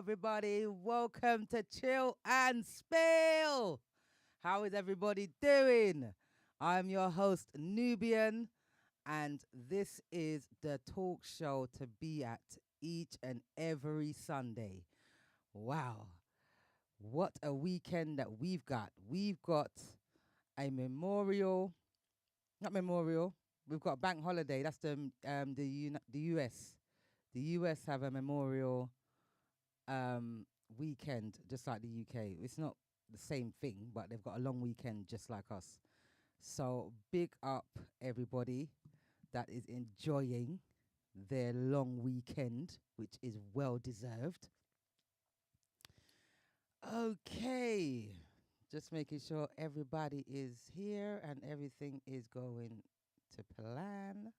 everybody. Welcome to Chill and Spill. How is everybody doing? I'm your host, Nubian, and this is the talk show to be at each and every Sunday. Wow, what a weekend that we've got. We've got a memorial, not memorial, we've got a bank holiday. That's the US. The US have a memorial weekend, just like the UK. It's not the same thing, but they've got a long weekend just like us. So big up everybody that is enjoying their long weekend, which is well deserved. Okay, just making sure everybody is here and everything is going to plan.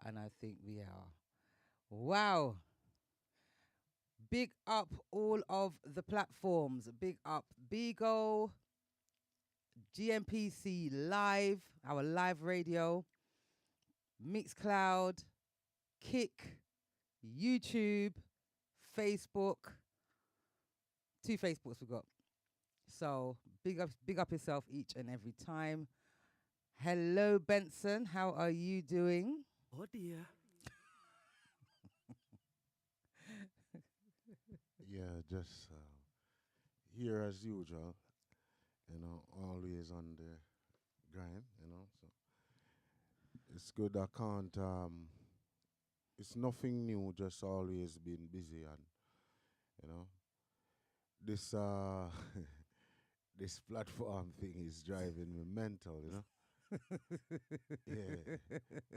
And I think we are. Wow. Big up all of the platforms. Big up Bigo, GMPC Live, our live radio, Mixcloud, Kick, YouTube, Facebook. Two Facebooks we got. So big up yourself each and every time. Hello, Benson. How are you doing? Oh dear. Yeah, just here as usual, always on the grind. So it's good. I can't. It's nothing new. Just always been busy, and you know, this this platform thing is driving me mental. Yeah,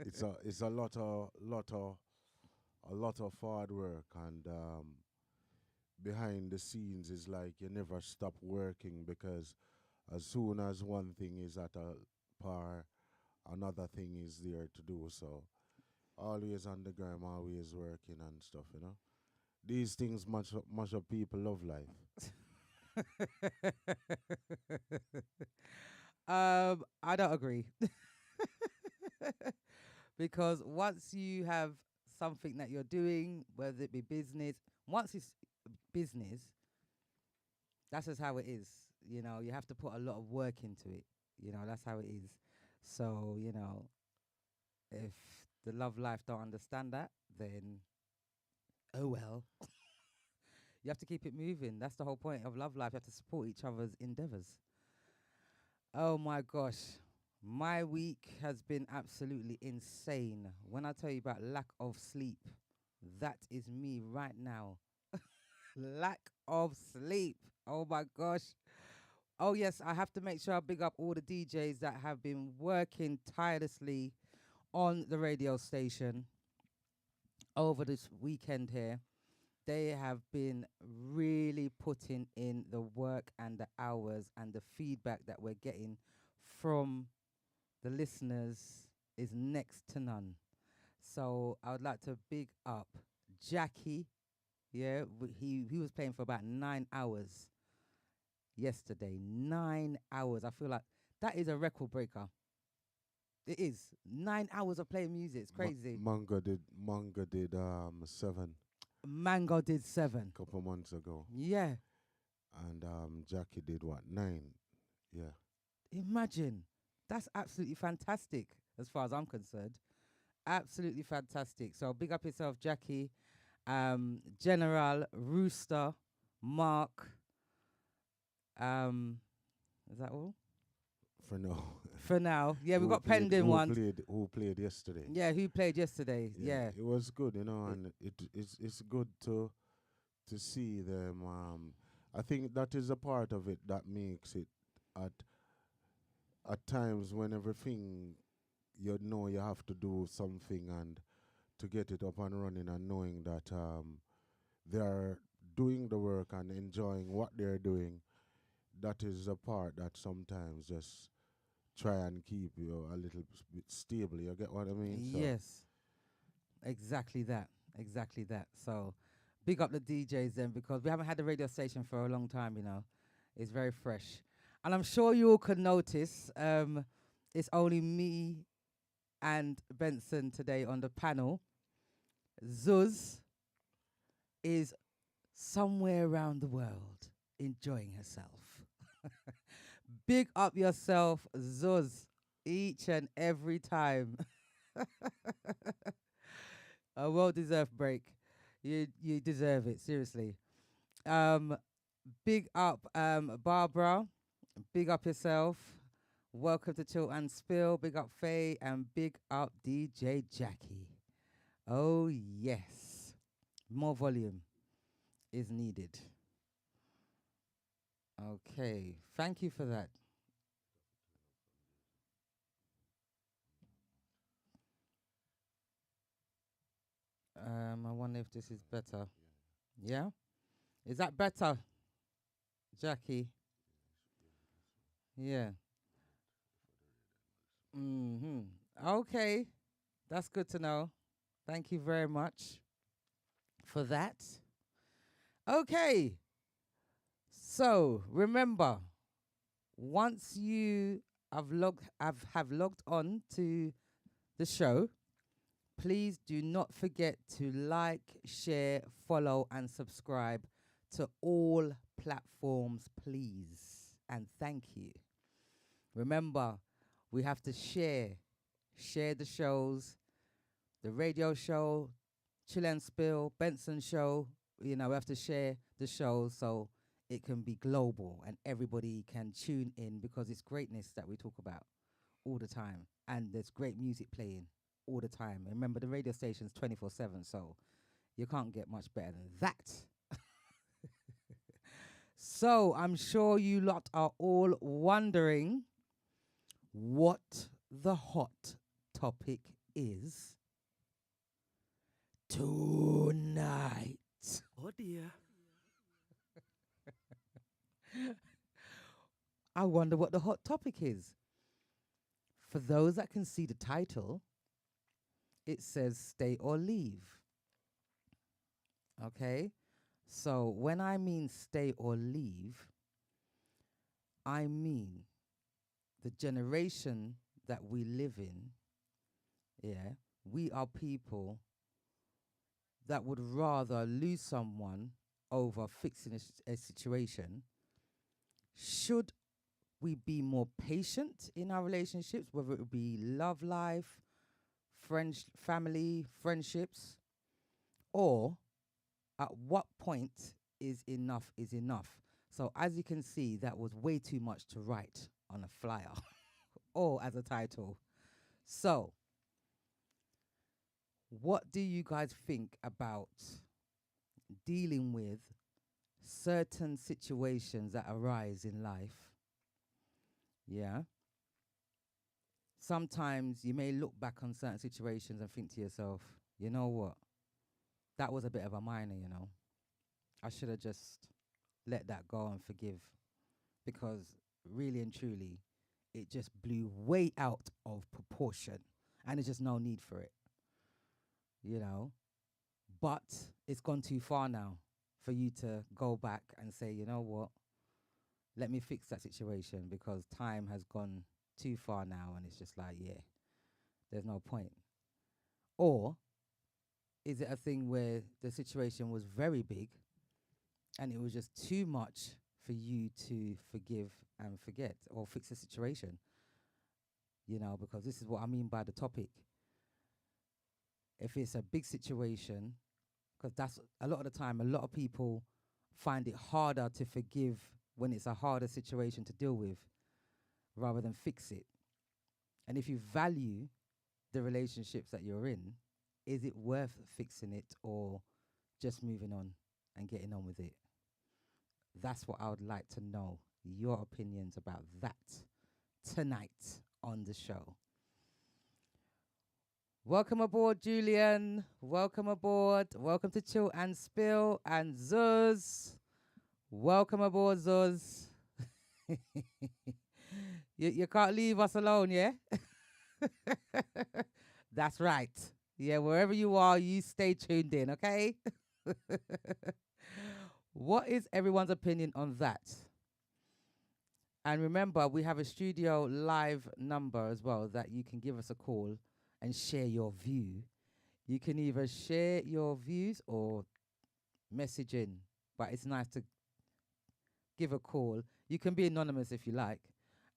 it's a lot of hard work, and behind the scenes is like you never stop working because as soon as one thing is at a par, another thing is there to do. So always on the gram, always working and stuff. These things much of people love life. I don't agree. Because once you have something that you're doing, whether it be business, once it's business, that's just how it is. You have to put a lot of work into it. That's how it is. So, if the love life don't understand that, then oh well. You have to keep it moving. That's the whole point of love life. You have to support each other's endeavors. Oh my gosh. My week has been absolutely insane. When I tell you about lack of sleep, that is me right now. Lack of sleep. Oh my gosh. Oh yes, I have to make sure I big up all the DJs that have been working tirelessly on the radio station over this weekend here. They have been really putting in the work and the hours, and the feedback that we're getting from the listeners is next to none. So I would like to big up Jackie. Yeah, he was playing for about 9 hours yesterday. 9 hours. I feel like that is a record breaker. It is 9 hours of playing music. It's crazy. Manga did 7 Mango did 7. couple months ago, Yeah, and Jackie did what 9. Yeah, imagine. That's absolutely fantastic as far as I'm concerned. Absolutely fantastic. So big up yourself, Jackie, General, Rooster, Mark. Is that all? for now. For now. Yeah, we've Who got played- pending who ones. Played yesterday? Yeah, who played yesterday? Yeah. It was good, and it's good to see them. I think that is a part of it that makes it at at times when everything you have to do something and to get it up and running, and knowing that they are doing the work and enjoying what they're doing. That is a part that sometimes just try and keep you a little bit stable. You get what I mean? So Yes. Exactly that. Exactly that. So big up the DJs then, because we haven't had the radio station for a long time. It's very fresh. And I'm sure you all could notice it's only me and Benson today on the panel. Zuz, is somewhere around the world enjoying herself. Big up yourself, Zuz, each and every time. A well-deserved break. You deserve it, seriously. Um, big up, Barbara. Big up yourself. Welcome to Chill and Spill. Big up Faye and big up DJ Jackie. Oh yes, more volume is needed. Okay, thank you for that. I wonder if this is better. Yeah, is that better, Jackie? Yeah. Mhm. Okay, that's good to know. Thank you very much for that. Okay, so remember, once you have logged on to the show, please do not forget to like, share, follow, and subscribe to all platforms, please. And thank you. Remember, we have to share the shows, the radio show, Chill and Spill, Benson show. You know, we have to share the shows so it can be global and everybody can tune in because it's greatness that we talk about all the time. And there's great music playing all the time. Remember, the radio station's 24/7, so you can't get much better than that. So I'm sure you lot are all wondering what the hot topic is tonight. Oh dear. I wonder what the hot topic is. For those that can see the title, it says stay or leave. Okay? So when I mean stay or leave, I mean the generation that we live in, yeah, we are people that would rather lose someone over fixing a situation. Should we be more patient in our relationships, whether it be love life, friends, family, friendships, or at what point is enough? So as you can see, that was way too much to write on a flyer or as a title. So what do you guys think about dealing with certain situations that arise in life? Yeah. Sometimes you may look back on certain situations and think to yourself, you know what? That was a bit of a minor, you know. I should have just let that go and forgive because really and truly, it just blew way out of proportion and there's just no need for it, you know. But it's gone too far now for you to go back and say, you know what, let me fix that situation because time has gone too far now and it's just like, yeah, there's no point. Or is it a thing where the situation was very big and it was just too much for you to forgive and forget or fix the situation? You know, because this is what I mean by the topic. If it's a big situation, because that's a lot of the time, a lot of people find it harder to forgive when it's a harder situation to deal with rather than fix it. And if you value the relationships that you're in, is it worth fixing it or just moving on and getting on with it? That's what I would like to know your opinions about that tonight on the show. Welcome aboard, Julian. Welcome aboard. Welcome to Chill and Spill and Zuz. Welcome aboard, Zuz. You can't leave us alone, yeah? That's right. Yeah, wherever you are, you stay tuned in, okay? What is everyone's opinion on that? And remember, we have a studio live number as well that you can give us a call and share your view. You can either share your views or message in, but it's nice to give a call. You can be anonymous if you like.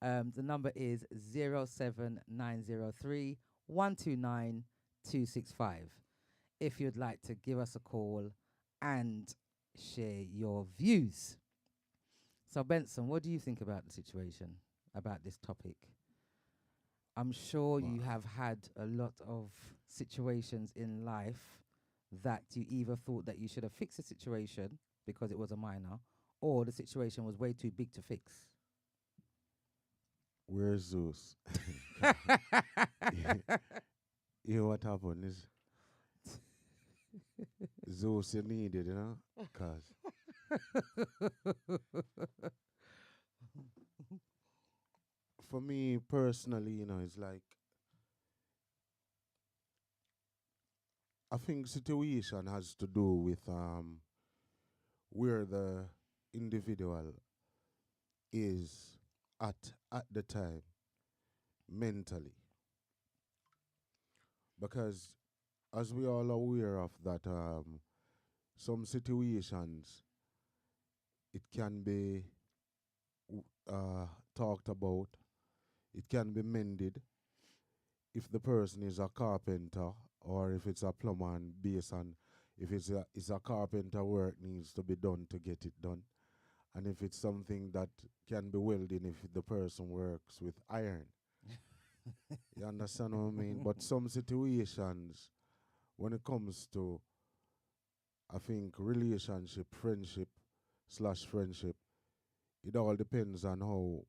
The number is 07903 129 265. If you'd like to give us a call and share your views. So, Benson, what do you think about the situation, about this topic? I'm sure Well, you have had a lot of situations in life that you either thought that you should have fixed the situation because it was a minor, or the situation was way too big to fix. where's Zeus? You know what happened is Zeus you needed, you know? Because for me personally, you know, it's like I think situation has to do with where the individual is at the time mentally. Because as we all aware of that some situations it can be talked about, it can be mended if the person is a carpenter or if it's a plumber and based on if it's a carpenter work needs to be done to get it done. And if it's something that can be welded if the person works with iron. You understand what I mean? But some situations when it comes to I think relationship, friendship slash friendship, it all depends on how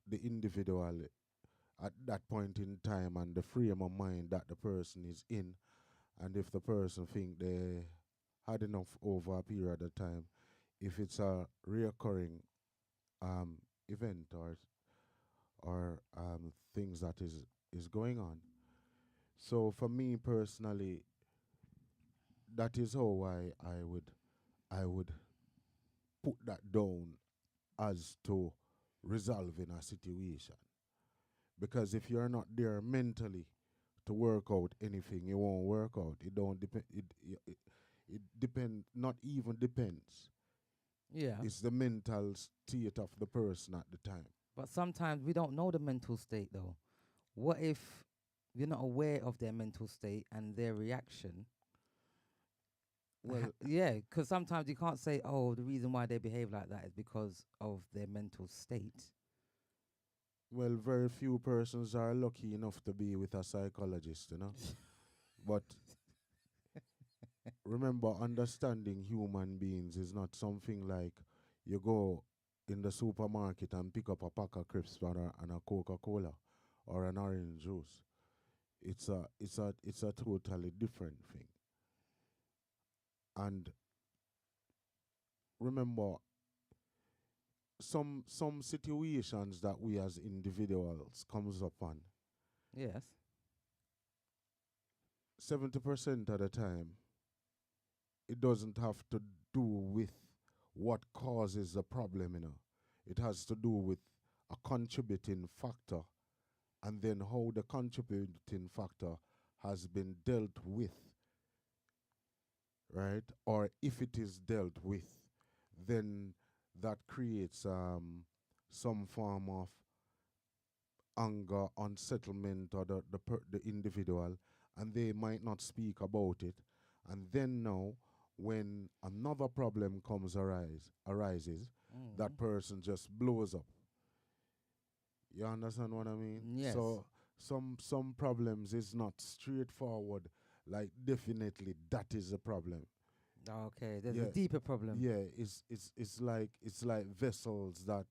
the individual at that point in time and the frame of mind that the person is in, and if the person think they had enough over a period of time, if it's a reoccurring um, event or things that is going on. So for me personally, that is how I would put that down as to resolving a situation. Because if you're not there mentally to work out anything, it won't work out. It don't depend. It depend. Not even depends. Yeah. It's the mental state of the person at the time. But sometimes we don't know the mental state though. What if you're not aware of their mental state and their reaction? Well, Yeah, because sometimes you can't say, oh, the reason why they behave like that is because of their mental state. well, very few persons are lucky enough to be with a psychologist, you know. But remember, understanding human beings is not something like you go in the supermarket and pick up a pack of crisps and a Coca-Cola or an orange juice. It's a totally different thing. And remember, some situations that we as individuals comes upon, Yes. 70% of the time, it doesn't have to do with what causes the problem, you know. It has to do with a contributing factor and then how the contributing factor has been dealt with, right? Or if it is dealt with, then that creates some form of anger, unsettlement, or the individual, and they might not speak about it. And then now, when another problem arises, that person just blows up. You understand what I mean? Yes. So some problems is not straightforward. Like definitely that is a problem. Okay, there's a Yeah, deeper problem. yeah. It's like vessels that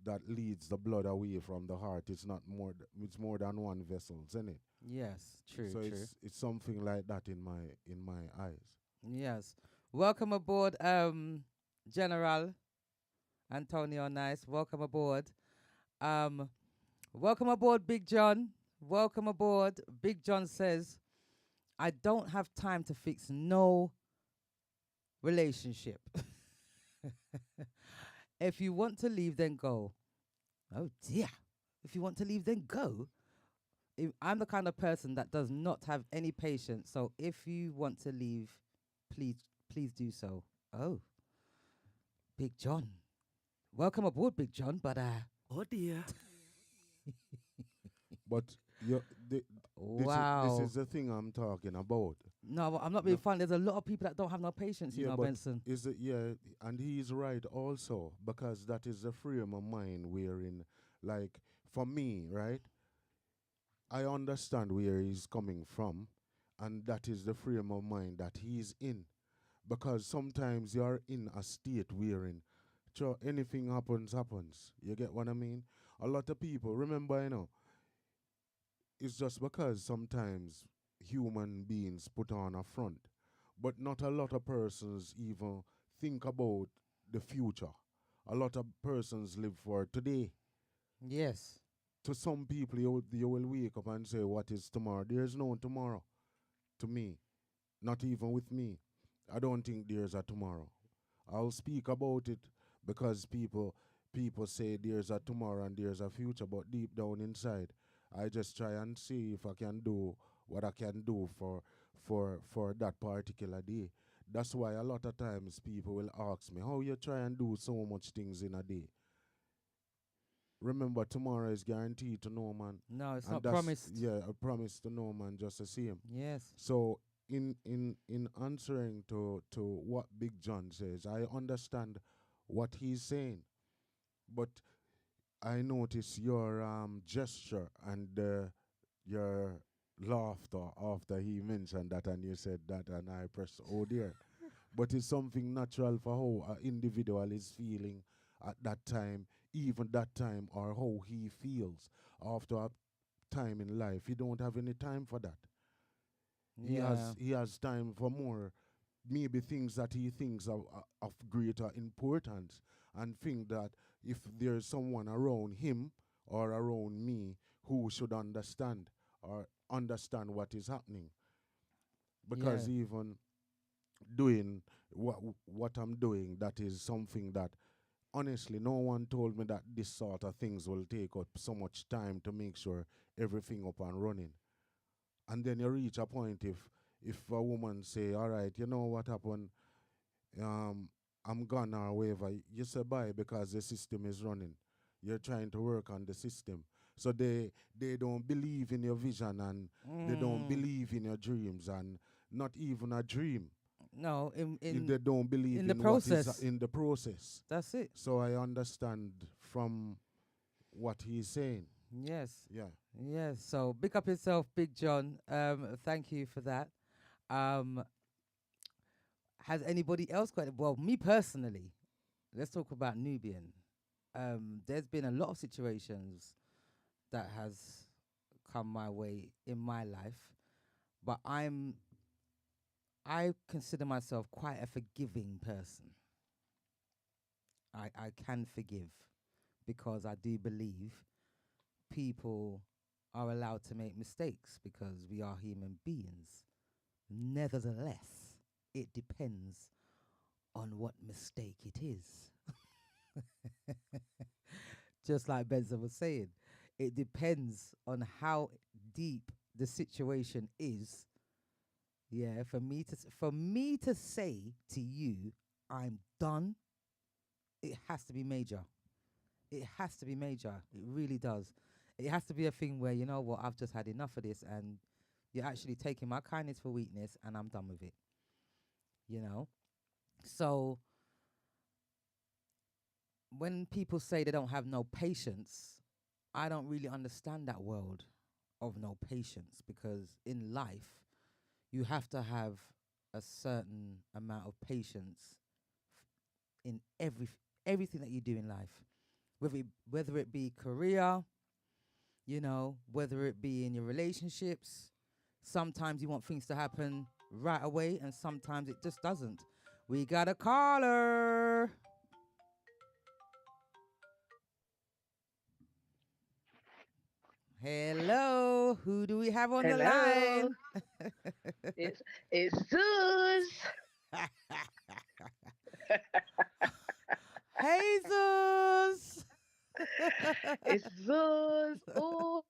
that leads the blood away from the heart. It's not more. It's more than one vessels, isn't it? Yes, true, So true. it's something like that in my eyes. Yes. Welcome aboard, General Antonio Nice. Welcome aboard. Um, welcome aboard, Big John. Welcome aboard. Big John says, I don't have time to fix no relationship. If you want to leave, then go. Oh dear. If you want to leave, then go. If I'm the kind of person that does not have any patience. So if you want to leave, please, please do so. Oh, Big John. Welcome aboard, Big John. But Oh dear. But you, the, this wow. is the thing I'm talking about. No, I'm not being No, funny. There's a lot of people that don't have no patience, you yeah, know, but Benson. is it and he's right also because that is the frame of mind wherein, like, for me, right? I understand where he's coming from, and that is the frame of mind that he's in. Because sometimes you're in a state wherein, sure, anything happens, happens. You get what I mean? A lot of people, remember, it's just because sometimes human beings put on a front, but not a lot of persons even think about the future. A lot of persons live for today. Yes. To some people, you will wake up and say, what is tomorrow? There's no tomorrow to me, not even with me. I don't think there's a tomorrow. I'll speak about it because people say there's a tomorrow and there's a future, but deep down inside, I just try and see if I can do what I can do for that particular day. That's why a lot of times people will ask me, how you try and do so much things in a day? Remember, tomorrow is guaranteed to no man. No, it's And not that's, promised. yeah, a promise to no man just the same. Yes. So in answering to what Big John says, I understand what he's saying, but I notice your gesture and your laughter after he mentioned that, and you said that, and I pressed oh dear. But it's something natural for how an individual is feeling at that time, even that time, or how he feels after a time in life. He don't have any time for that. Yeah. He has time for more, maybe things that he thinks of greater importance, and think that if there's someone around him or around me who should understand or understand what is happening, Yeah. because even doing what I'm doing, that is something that honestly no one told me that this sort of things will take up so much time to make sure everything up and running. And then you reach a point, if a woman say, all right, you know what happened, um I'm gone or whatever, you say bye because the system is running. You're trying to work on the system. So they don't believe in your vision, and they don't Mm. believe in your dreams, and not even a dream. No, They don't believe in the in what is process. in the process. That's it. So I understand from what he's saying. Yes. Yeah. Yes. So big up yourself, Big John. Thank you for that. Um, has anybody else got it? Well, me personally, let's talk about Nubian. There's been a lot of situations that has come my way in my life, but I consider myself quite a forgiving person. I can forgive because I do believe people are allowed to make mistakes because we are human beings. Nevertheless, it depends on what mistake it is. Just like Benson was saying, it depends on how deep the situation is. Yeah, for me to say to you, I'm done. It has to be major. It has to be major. It really does. It has to be a thing where you know what, I've just had enough of this, and you're actually taking my kindness for weakness, and I'm done with it. You know. So when people say they don't have no patience, I don't really understand that world of no patience, because in life you have to have a certain amount of patience in everything that you do in life, whether it be career, you know, whether it be in your relationships. Sometimes you want things to happen right away, and sometimes it just doesn't. We got a caller. Hello, who do we have on the Hello, line? it's Zeus. Jesus. It's Zeus all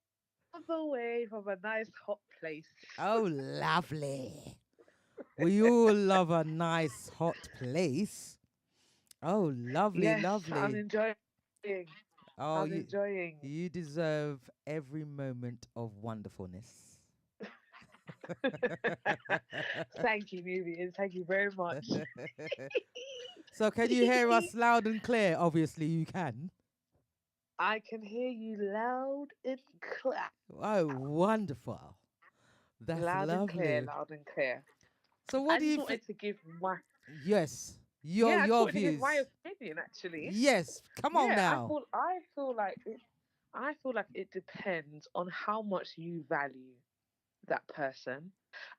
the way from a nice hot place. Oh, lovely. We all love a nice hot place. Oh, lovely, Yes, I'm lovely. enjoying. I'm Oh, enjoying. you deserve every moment of wonderfulness. Thank you, Vivian. Thank you very much. So, can you hear us loud and clear? Obviously, you can. I can hear you loud and clear. Oh, wonderful. That's Loud and clear, lovely. loud and clear. So, what I do just you think? wanted to give my Yes, yeah, I just your wanted to give my views. opinion actually. Yes, come on Yeah, now. I feel like I feel like it depends on how much you value that person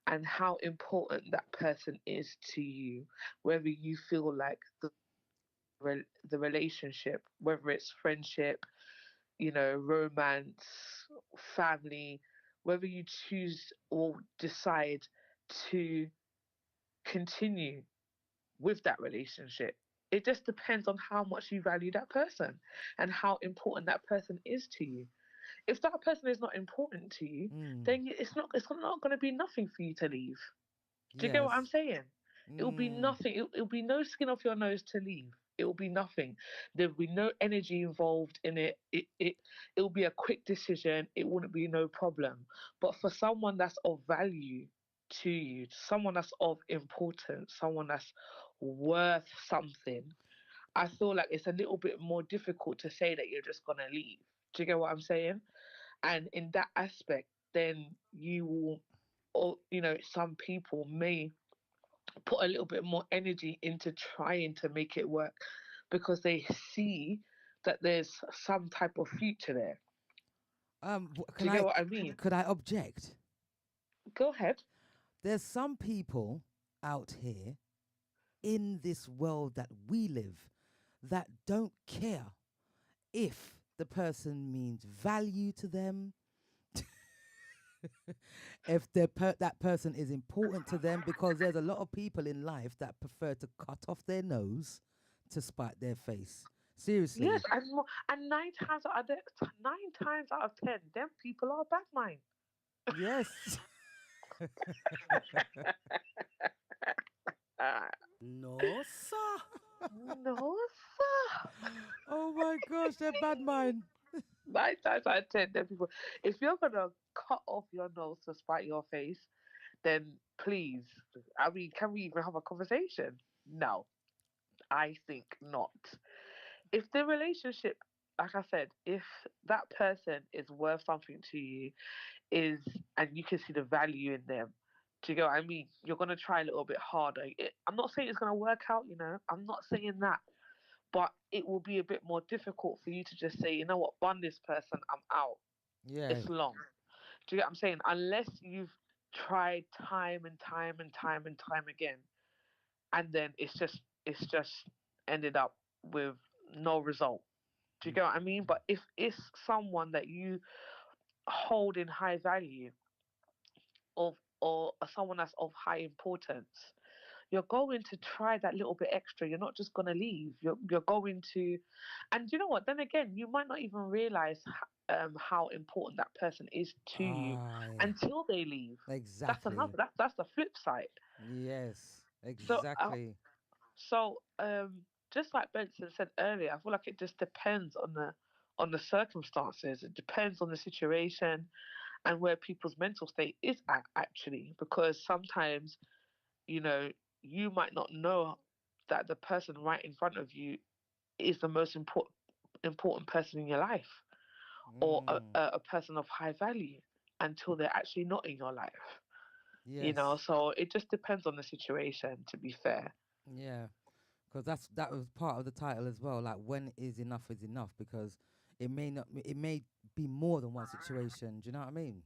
and how important that person is to you. Whether you feel like the relationship, whether it's friendship, romance, family, whether you choose or decide to continue with that relationship. It just depends on how much you value that person and how important that person is to you. If that person is not important to you, Mm, then it's not going to be nothing for you to leave. Do you get what I'm yes. saying? It will be Mm, nothing. It'll be no skin off your nose to leave. It will be nothing. There will be no energy involved in it. It will be a quick decision. It wouldn't be no problem. But for someone that's of value to you, someone that's of importance, someone that's worth something, I feel like it's a little bit more difficult to say that you're just gonna leave. Do you get what I'm saying? And in that aspect, then you will, or some people may put a little bit more energy into trying to make it work because they see that there's some type of future there. Do can you get I? what I mean? Could I object? Go ahead. There's some people out here in this world that we live that don't care if the person means value to them, if that person is important to them, because there's a lot of people in life that prefer to cut off their nose to spite their face. Yes, Seriously. and nine times out of ten, them people are bad mind. Yes. Uh, No, sir. no, sir. Oh my gosh, they're bad mind. 9 times out of ten, them people. If you're gonna cut off your nose to spite your face, then please, I mean, can we even have a conversation? No, I think not. If the relationship, like I said, if that person is worth something to you, is and you can see the value in them, do you get what I mean? You're gonna try a little bit harder. I'm not saying it's gonna work out, I'm not saying that, but it will be a bit more difficult for you to just say, you know what, bun this person, I'm out. Yeah. It's long. Do you get what I'm saying? Unless you've tried time and time and time and time again, and then it's just ended up with no result. Do you get what I mean? But if it's someone that you hold in high value of or someone that's of high importance, you're going to try that little bit extra. You're not just going to leave. You're going to, and you know what? Then again, you might not even realize how important that person is to you Aye. until they leave. That's another. Exactly. That's the flip side. Yes. So Exactly. So, just like Benson said earlier, I feel like it just depends on the circumstances. It depends on the situation and where people's mental state is at, actually, because sometimes you know you might not know that the person right in front of you is the most important person in your life or a, Mm. a a person of high value until they're actually not in your life. Yes. So it just depends on the situation. To be fair. Yeah. Because that was part of the title as well. Like, when is enough? Because it may be more than one situation. Do you know what I mean?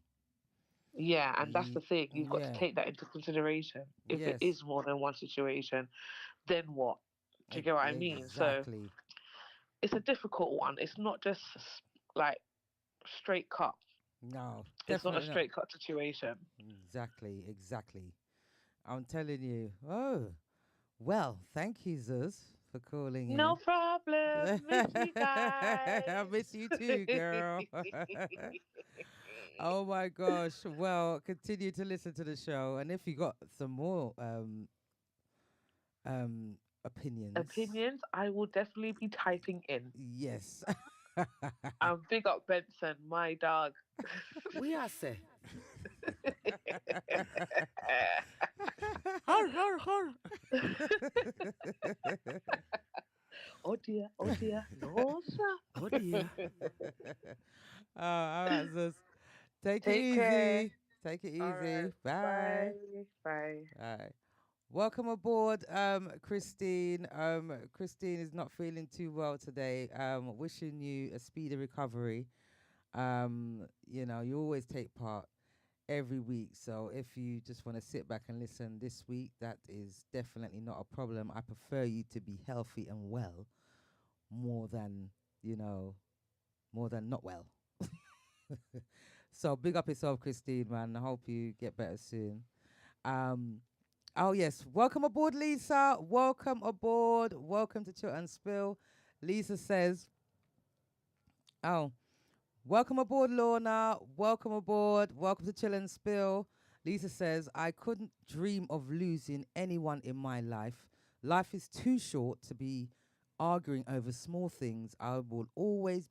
Yeah, and that's the thing. You've got to Yeah. take that into consideration. If it Yes. is more than one situation, then what? Do you get what I mean? So Exactly. it's a difficult one. It's not just like straight cut. No, It's not a definitely not. straight cut situation. Exactly. Exactly. I'm telling you. Oh, well, thank you, Zuz, for calling No in. problem. Miss you I guys. miss you too, girl. Oh my gosh. Well, continue to listen to the show. And if you got some more um opinions, Opinions, I will definitely be typing in. yes. And big up Benson, my dog. We are say. Oh dear, oh dear, no sir. Oh dear. All right, sis. Take it Take care. easy. Take it All right, easy. Bye. bye, bye. Bye. Welcome aboard, Christine. Christine is not feeling too well today. Wishing you a speedy recovery. You always take part every week. So if you just want to sit back and listen this week, that is definitely not a problem. I prefer you to be healthy and well more than, you know, more than not well. So big up yourself, Christine, man. I hope you get better soon. Um, oh yes, welcome aboard, Lisa. Welcome aboard. Welcome to Chill and Spill. Lisa says, "Oh, welcome aboard, Lorna. Welcome aboard. Welcome to Chill and Spill." Lisa says, "I couldn't dream of losing anyone in my life. Life is too short to be arguing over small things. I will always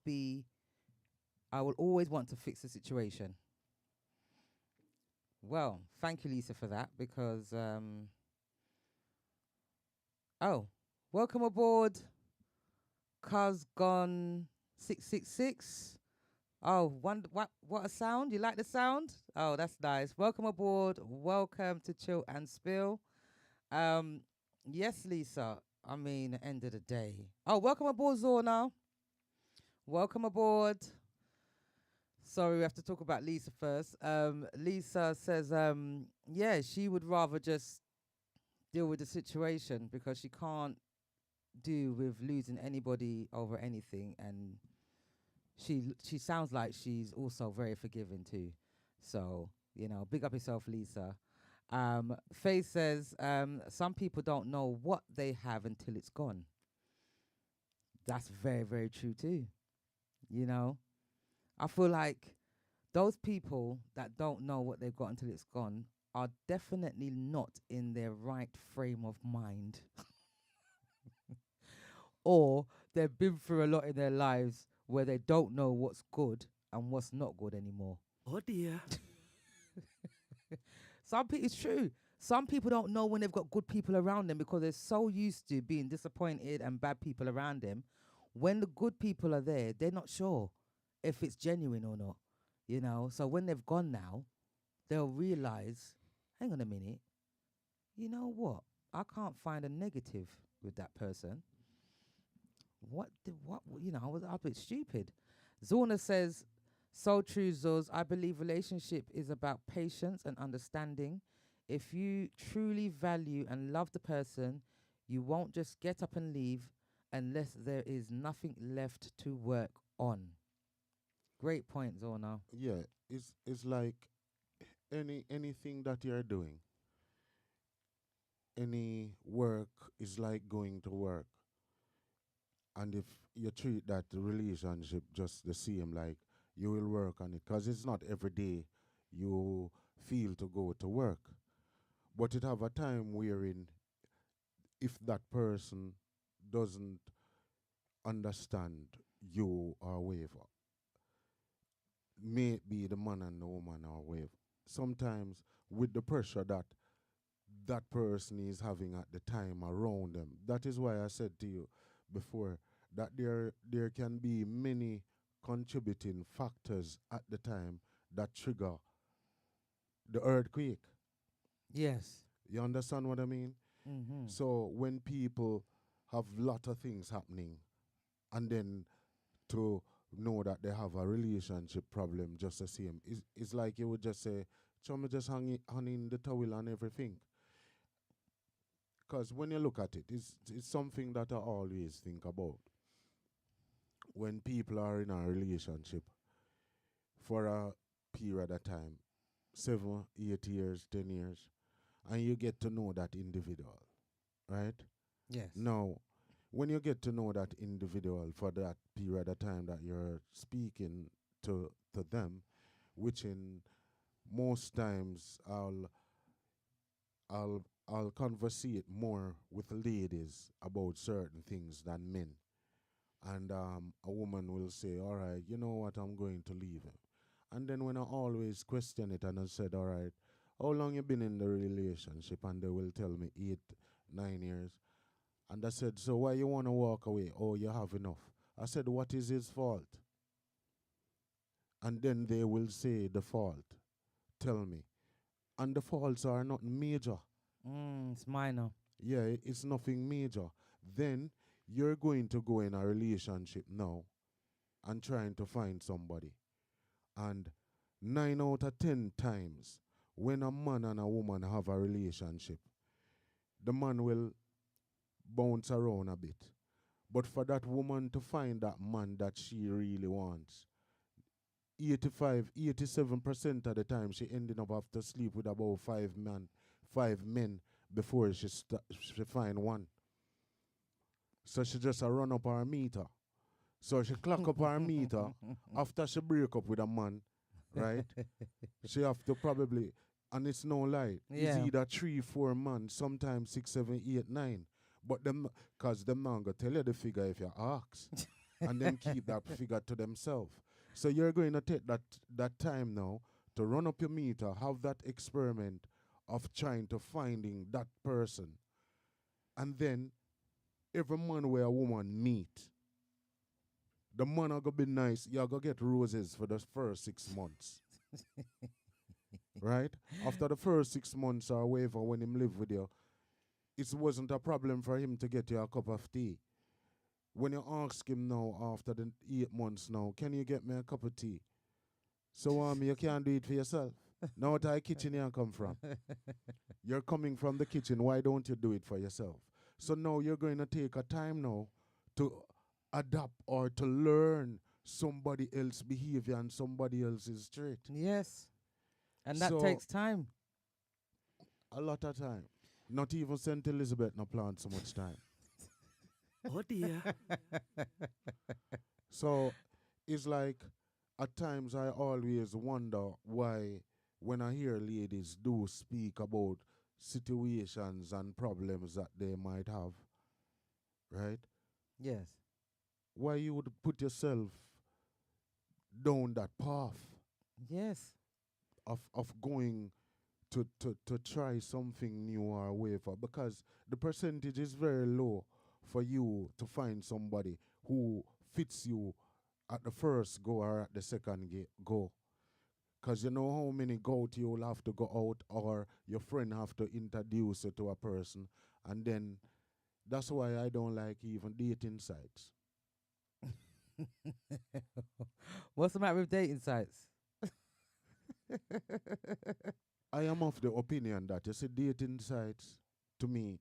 want to fix the situation." Well, thank you, Lisa, for that because oh, welcome aboard, Cuz Gone 666. Oh, what a sound. You like the sound? Oh, that's nice. Welcome aboard. Welcome to Chill and Spill. Um yes, Lisa. I mean, end of the day. Oh, welcome aboard, Zorna. Welcome aboard. Sorry, we have to talk about Lisa first. Lisa says, yeah, she would rather just deal with the situation because she can't do with losing anybody over anything, and she sounds like she's also very forgiving too. So big up yourself, Lisa. Faith says, some people don't know what they have until it's gone. That's very, very true too. You know, I feel like those people that don't know what they've got until it's gone are definitely not in their right frame of mind, or they've been through a lot in their lives where they don't know what's good and what's not good anymore. Oh dear. It's true. Some people don't know when they've got good people around them because they're so used to being disappointed and bad people around them. When the good people are there, they're not sure if it's genuine or not. So when they've gone now, they'll realize, hang on a minute, you know what? I can't find a negative with that person. I was a bit stupid. Zorna says, so true, Zoz. I believe relationship is about patience and understanding. If you truly value and love the person, you won't just get up and leave unless there is nothing left to work on. Great point, Zorna. Yeah, it's like anything that you're doing, any work is like going to work. And if you treat that relationship just the same, like you will work on it, because it's not every day you feel to go to work. But it have a time wherein if that person doesn't understand you or whatever, may it be the man and the woman or whatever, sometimes with the pressure that that person is having at the time around them. That is why I said to you before that there can be many contributing factors at the time that trigger the earthquake. Yes. You understand what I mean? Mm-hmm. So when people have lot of things happening and then to know that they have a relationship problem just the same, it's like you would just say, Chum, just hang in the towel and everything. Because when you look at it, it's something that I always think about. When people are in a relationship for a period of time, 7, 8 years, 10 years, and you get to know that individual, right? Yes. Now, when you get to know that individual for that period of time that you're speaking to them, which in most times I'll conversate more with ladies about certain things than men. And a woman will say, all right, you know what, I'm going to leave him. And then when I always question it and I said, all right, how long you been in the relationship? And they will tell me 8, 9 years. And I said, so why you want to walk away? Oh, you have enough. I said, what is his fault? And then they will say the fault. Tell me. And the faults are not major. It's minor. Yeah, it's nothing major. Then you're going to go in a relationship now and trying to find somebody. And 9 out of 10 times, when a man and a woman have a relationship, the man will bounce around a bit. But for that woman to find that man that she really wants, 87% of the time she ended up have to sleep with about 5 men before she find one. So she just run up her meter. So she clock up her meter after she break up with a man, right? She have to probably, and it's no lie, it's Yeah. either 3, 4 months, sometimes 6, 7, 8, 9. But them, cause them not gonna tell you the figure if you ask, and them keep that figure to themselves. So you're going to take that time now to run up your meter, have that experiment of trying to finding that person, and then every man where a woman meet, the man are gonna be nice. You're gonna get roses for the first 6 months. Right? After the first 6 months or whatever, when him live with you, it wasn't a problem for him to get you a cup of tea. When you ask him now after the 8 months now, can you get me a cup of tea? So you can't do it for yourself. Now what the kitchen you come from? You're coming from the kitchen. Why don't you do it for yourself? So now you're going to take a time now to adapt or to learn somebody else's behavior and somebody else's trait. Yes. And that So- takes time. A lot of time. Not even St. Elizabeth no plant so much time. Oh dear. So it's like at times I always wonder why when I hear ladies do speak about situations and problems that they might have, right? Yes. Why you would put yourself down that path Yes. of going to try something new or whatever, because the percentage is very low for you to find somebody who fits you at the first go or at the second go. Because you know how many goat you'll have to go out or your friend have to introduce you to a person. And then that's why I don't like even dating sites. What's the matter with dating sites? I am of the opinion that you see dating sites, to me,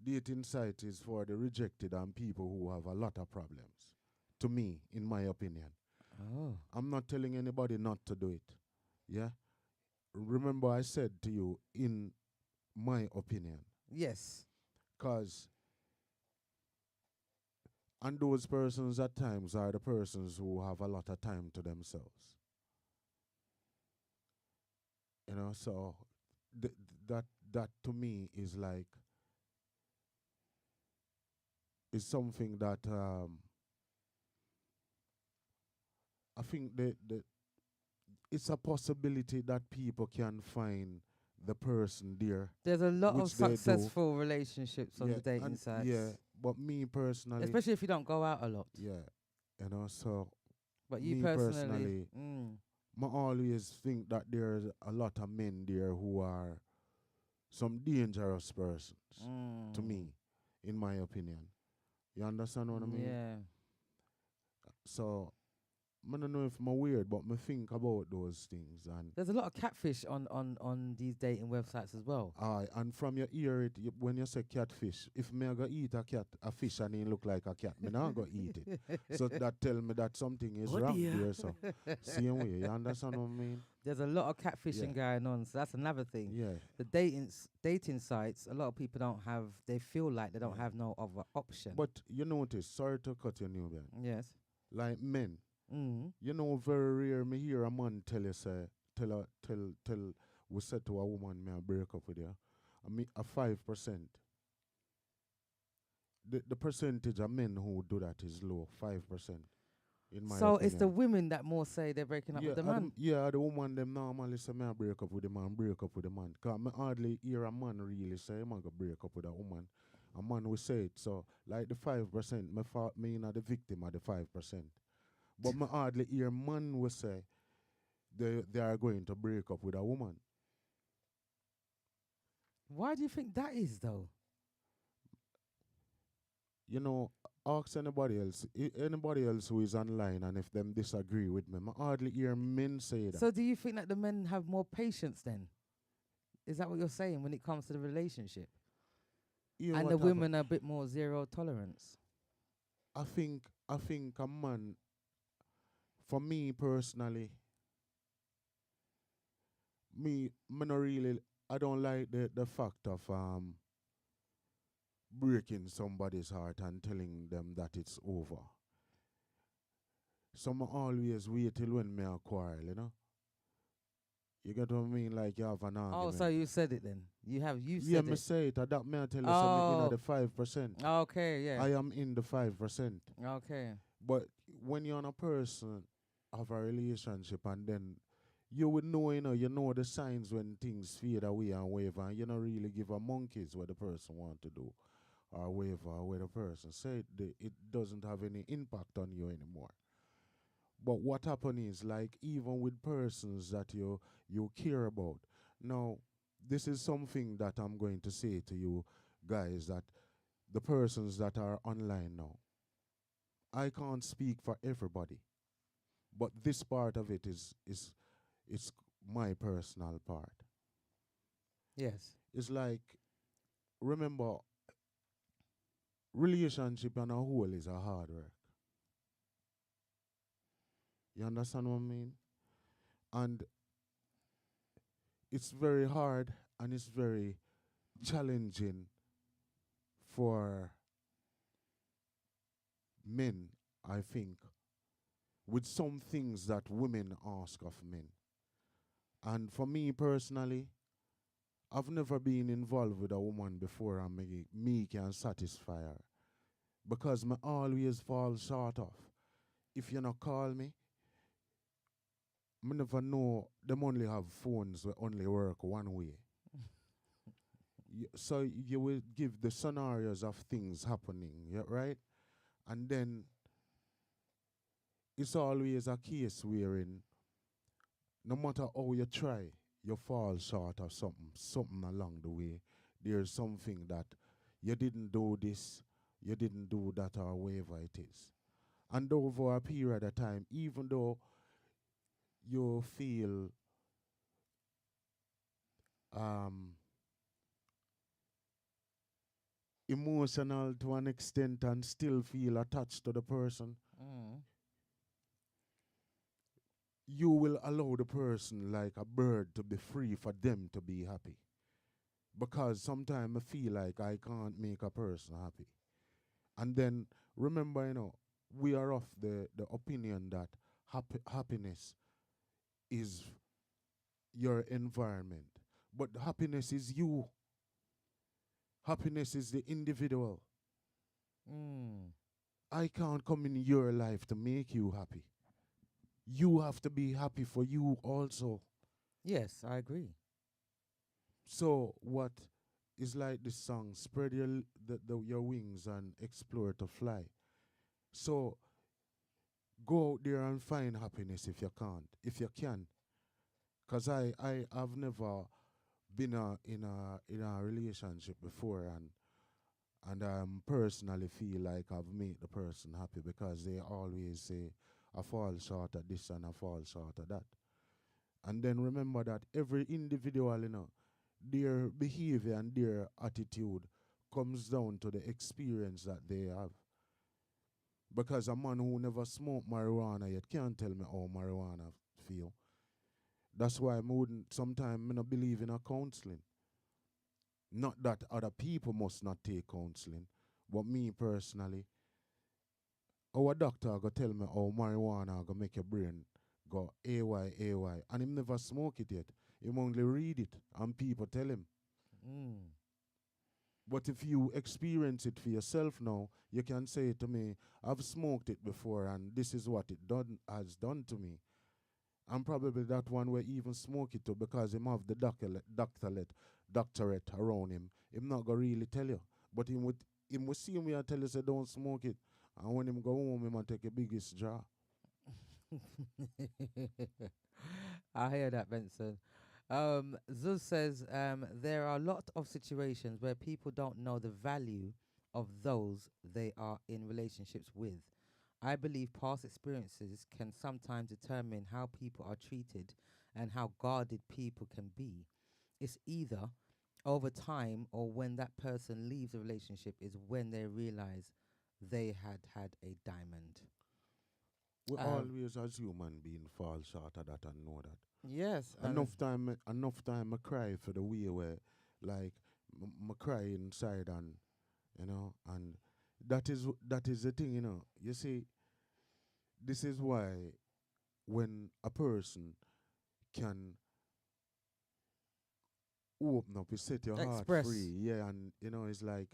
dating site is for the rejected and people who have a lot of problems. To me, in my opinion. Oh. I'm not telling anybody not to do it. Yeah? Remember I said to you, in my opinion. Yes. Because, and those persons at times are the persons who have a lot of time to themselves. You know, so that to me is like, is something that I think it's a possibility that people can find the person there. There's a lot of Which they do. successful relationships on the dating and sites. yeah, but me personally, Especially if you don't go out a lot. yeah, you know, so But you me personally. I always think that there's a lot of men there who are some dangerous persons to me, in my opinion. You understand what I mean? Yeah. So I don't know if I'm weird, but I think about those things. And There's a lot of catfish on these dating websites as well. and from your ear, when you say catfish, if me I go eat a fish and it look like a cat, me not go eat it. So that tell me that something is Oh wrong dear. there. So same way, you understand what I mean? There's a lot of catfishing going on, so that's another thing. Yeah. The dating sites, a lot of people don't have. They feel like they don't have no other option. But you notice, sorry to cut you, new man. Yes. Like men, Mm. You know, very rare me hear a man tell you say, tell we said to a woman, may I break up with you. I mean, a 5%. The percentage of men who do that is low, 5%, in my So it's the opinion. women that more say they're breaking up with Yeah, the man. the woman them normally say me I break up with the man, break up with the man. Cause me hardly hear a man really say I'm gonna break up with a woman. A man will say it. So like the 5%, me fault me not the victim of the 5%. But me hardly hear man will say they are going to break up with a woman. Why do you think that is though? You know, ask anybody else, anybody else who is online, and if them disagree with me, I hardly hear men say that. So do you think that the men have more patience then? Is that what you're saying when it comes to the relationship? Yeah, And the whatever. women are a bit more zero tolerance. I think a man, for me personally, me not really, I don't like the fact of breaking somebody's heart and telling them that it's over. So I always wait till when me a quarrel, you know. You get what I mean? Like you have an Oh, so argument. you said it then. You Yeah, said me it. say it. That me I tell you something in Oh, the 5%. okay, yeah. I am in the 5%. Okay. But when you're on a person of a relationship and then you would know, you know the signs when things fade away and whatever, and you don't really give a monkeys what the person want to do or whatever, or where the person said it doesn't have any impact on you anymore. But what happen is like even with persons that you care about. Now, this is something that I'm going to say to you guys, that the persons that are online now, I can't speak for everybody, but this part of it is my personal part. Yes. It's like, remember, relationship on a whole is a hard work. You understand what I mean? And it's very hard and it's very challenging for men, I think, with some things that women ask of men. And for me personally, I've never been involved with a woman before and me can satisfy her. Because me always fall short of. If you not call me, me never know them only have phones that only work one way. So you will give the scenarios of things happening, yeah, right? And then it's always a case wherein no matter how you try, you fall short of something along the way. There's something that you didn't do this, you didn't do that, or whatever it is. And over a period of time, even though you feel um, emotional to an extent and still feel attached to the person, Mm. you will allow the person like a bird to be free for them to be happy. Because sometimes I feel like I can't make a person happy. And then remember, we are of the opinion that happiness is your environment. But happiness is you. Happiness is the individual. Mm. I can't come in your life to make you happy. You have to be happy for you also. Yes, I agree. So what is like this song, spread your wings and explore to fly. So go out there and find happiness if you can't, if you can. Cause I have never been in a relationship before, and personally feel like I've made the person happy because they always say I fall short of this and I fall short of that. And then remember that every individual, their behavior and their attitude comes down to the experience that they have. Because a man who never smoked marijuana yet can't tell me how marijuana feel. That's why I wouldn't sometimes me not believe in a counseling. Not that other people must not take counseling, but me personally, our doctor go tell me, oh, marijuana go make your brain go AY, AY. And him never smoke it yet. Him only read it and people tell him. Mm. But if you experience it for yourself now, you can say to me, I've smoked it before and this is what it has done to me. And probably that one will even smoke it too because him have the doctorate around him. Him not gonna really tell you. But him would see me and tell you say don't smoke it. And when him go home, him and take a biggest jar. I hear that, Benson. Zuz says there are a lot of situations where people don't know the value of those they are in relationships with. I believe past experiences can sometimes determine how people are treated and how guarded people can be. It's either over time or when that person leaves a relationship is when they realize they had had a diamond. We Um, always as human being fall short of that and know that. yes, Enough time I cry for the way where like I cry inside and and that is the thing, You see, this is why when a person can open up, you set your heart express. free, yeah, and it's like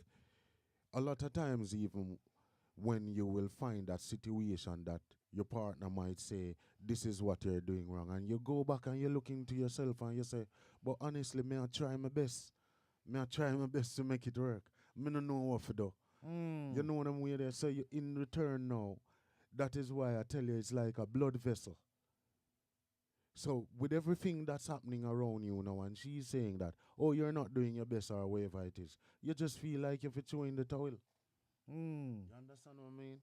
a lot of times even when you will find that situation that your partner might say, this is what you're doing wrong, and you go back and you look into yourself and you say, but honestly, may I try my best. May I try my best to make it work. Me no know what to do. You Mm. know what I'm way there. So you, in return now, that is why I tell you it's like a blood vessel. So with everything that's happening around you now, and she's saying that, oh, you're not doing your best or whatever it is, you just feel like if it's in the towel. Mm. You understand what I mean?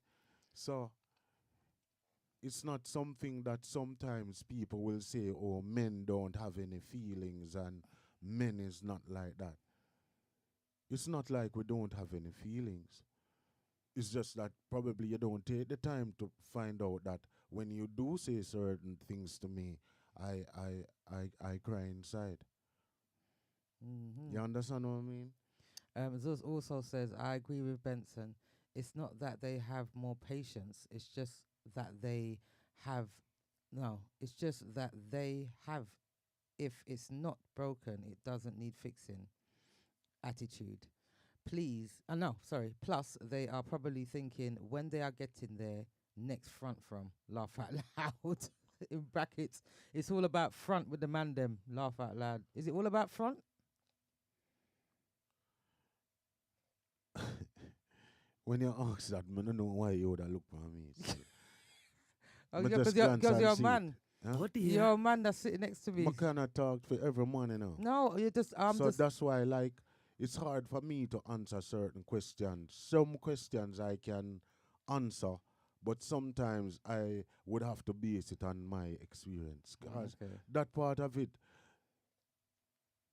So it's not something that sometimes people will say, oh, men don't have any feelings and men is not like that. It's not like we don't have any feelings. It's just that probably you don't take the time to find out that when you do say certain things to me, I cry inside. Mm-hmm. You understand what I mean? Zuz also says, I agree with Benson. It's not that they have more patience. It's just that they have, no, it's just that they have, if it's not broken, it doesn't need fixing attitude. Please, no, sorry. Plus, they are probably thinking when they are getting their next front from, laugh out loud. In brackets, it's all about front with the man them, laugh out loud. Is it all about front? When you ask that, I don't know why you would have looked for me. So Oh, me yeah, just because glance you're and a see it. man. Huh? Oh You're dear. a man that's sitting next to me. I cannot talk for every man, No, you just, So just, that's why, like, it's hard for me to answer certain questions. Some questions I can answer, but sometimes I would have to base it on my experience. Because okay. that part of it,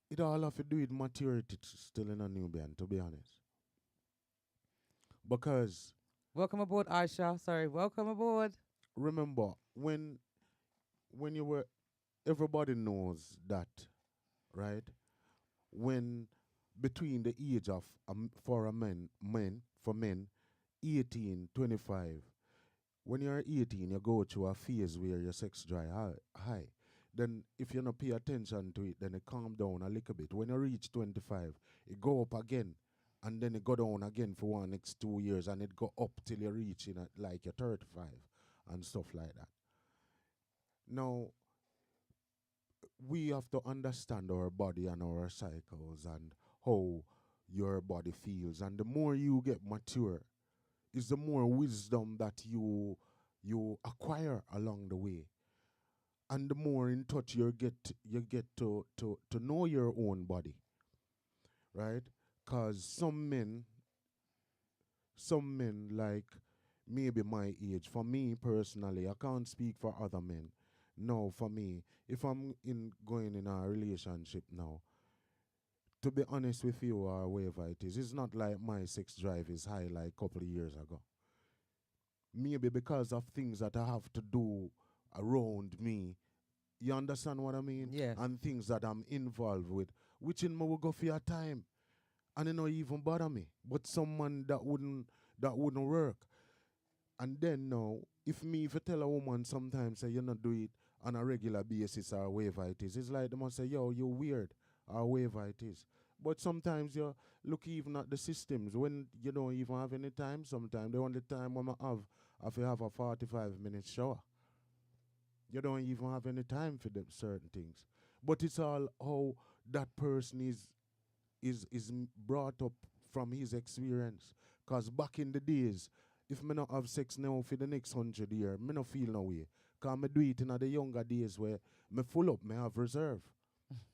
it all have to do with maturity still in a newborn, to be honest. Because Welcome aboard, Aisha. Sorry, welcome aboard. remember, when you were, everybody knows that, right? When between the age of for a for men 18 25, when you're 18 you go through a phase where your sex drive high. Then if you don't pay attention to it, then it calm down a little bit. When you reach 25, it go up again, and then it go down again for one next 2 years, and it go up till you reach in like your 35 and stuff like that. Now we have to understand our body and our cycles and how your body feels. And the more you get mature, is the more wisdom that you acquire along the way. And the more in touch you get to know your own body, right? Because some men like maybe my age, for me personally, I can't speak for other men. No, for me, if I'm in going in a relationship now, to be honest with you or whatever it is, it's not like my sex drive is high like a couple of years ago. Maybe because of things that I have to do around me. You understand what I mean? Yes. And things that I'm involved with, which in my will go for your time. And it not even bother me. But someone that wouldn't work. And then now, if you tell a woman sometimes say you not do it on a regular basis or whatever it is, it's like they must say, yo, you're weird or whatever it is. But sometimes you look even at the systems when you don't even have any time. Sometimes the only time when I have, if you have a 45-minute shower, you don't even have any time for them certain things. But it's all how that person is brought up from his experience. Cause back in the days, if me not have sex now for the next 100 years, me not feel no way. Cause me do it in the younger days where me full up, me have reserve.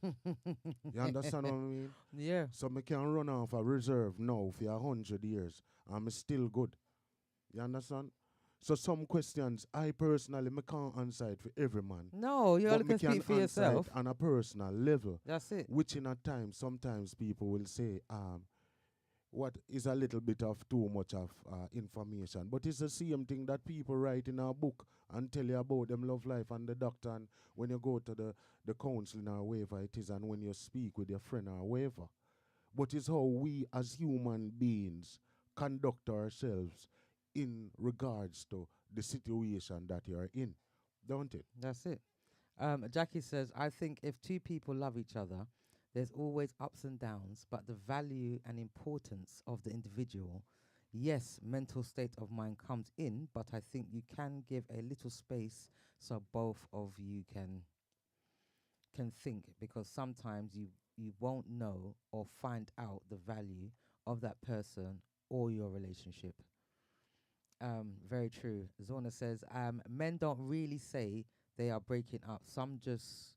You understand what I mean? Yeah. So me can run off a reserve now for 100 years and me still good. You understand? So some questions I personally me can't answer it for every man. No, you But only me can speak for answer yourself. it on a personal level. That's it. Which in a time sometimes people will say, what is a little bit of too much of information. But it's the same thing that people write in a book and tell you about them love life and the doctor, and when you go to the counseling or wherever it is, and when you speak with your friend or wherever. But it's how we as human beings conduct ourselves in regards to the situation that you're in, don't it? That's it. Jackie says, I think if two people love each other, there's always ups and downs, but the value and importance of the individual, yes, mental state of mind comes in, but I think you can give a little space so both of you can think, because sometimes you won't know or find out the value of that person or your relationship. Very true. Zorna says, men don't really say they are breaking up. Some just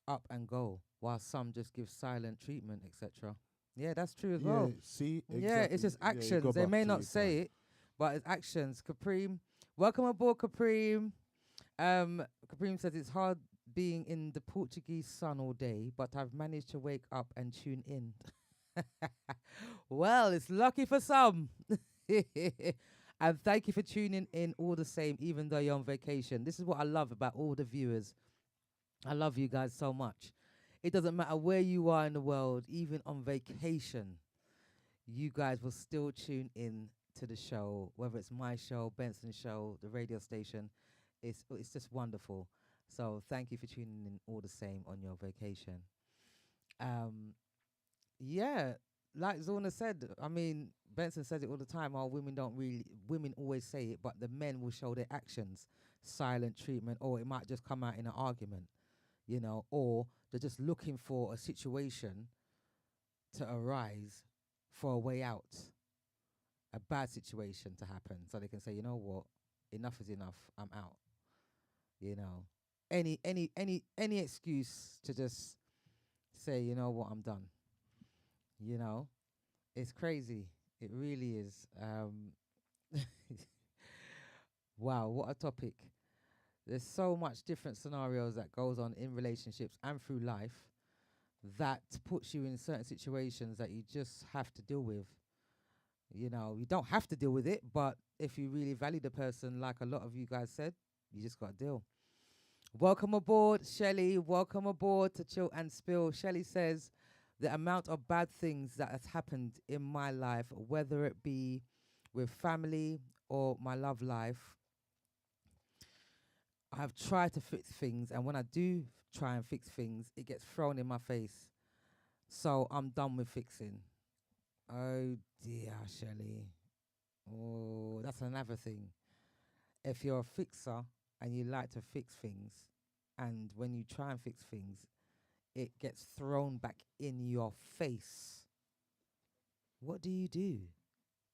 up and go, while some just give silent treatment, etc. Yeah, that's true as Yeah, well. see, Yeah, it's exactly. just Yeah, you go actions. They back may to not your say point. it, but it's actions. Capreem, welcome aboard, Capreem. Capreem says it's hard being in the Portuguese sun all day, but I've managed to wake up and tune in. Well, it's lucky for some. And thank you for tuning in all the same, even though you're on vacation. This is what I love about all the viewers. I love you guys so much. It doesn't matter where you are in the world, even on vacation, you guys will still tune in to the show, whether it's my show, Benson's show, the radio station. It's just wonderful. So thank you for tuning in all the same on your vacation. Um, yeah, like Zorna said, I mean, Benson says it all the time. Oh, women always say it, but the men will show their actions, silent treatment, or it might just come out in an argument, or they're just looking for a situation to arise for a way out, a bad situation to happen, so they can say, you know what, enough is enough, I'm out. You know, any excuse to just say, you know what, I'm done. You know, it's crazy. It really is. Wow, what a topic. There's so much different scenarios that goes on in relationships and through life that puts you in certain situations that you just have to deal with. You don't have to deal with it, but if you really value the person, like a lot of you guys said, you just got to deal. Welcome aboard, Shelley. Welcome aboard to Chill and Spill. Shelley says, the amount of bad things that has happened in my life, whether it be with family or my love life, I've tried to fix things, and when I do try and fix things, it gets thrown in my face. So I'm done with fixing. Oh dear, Shelley. Oh, that's another thing. If you're a fixer and you like to fix things, and when you try and fix things, it gets thrown back in your face, what do you do?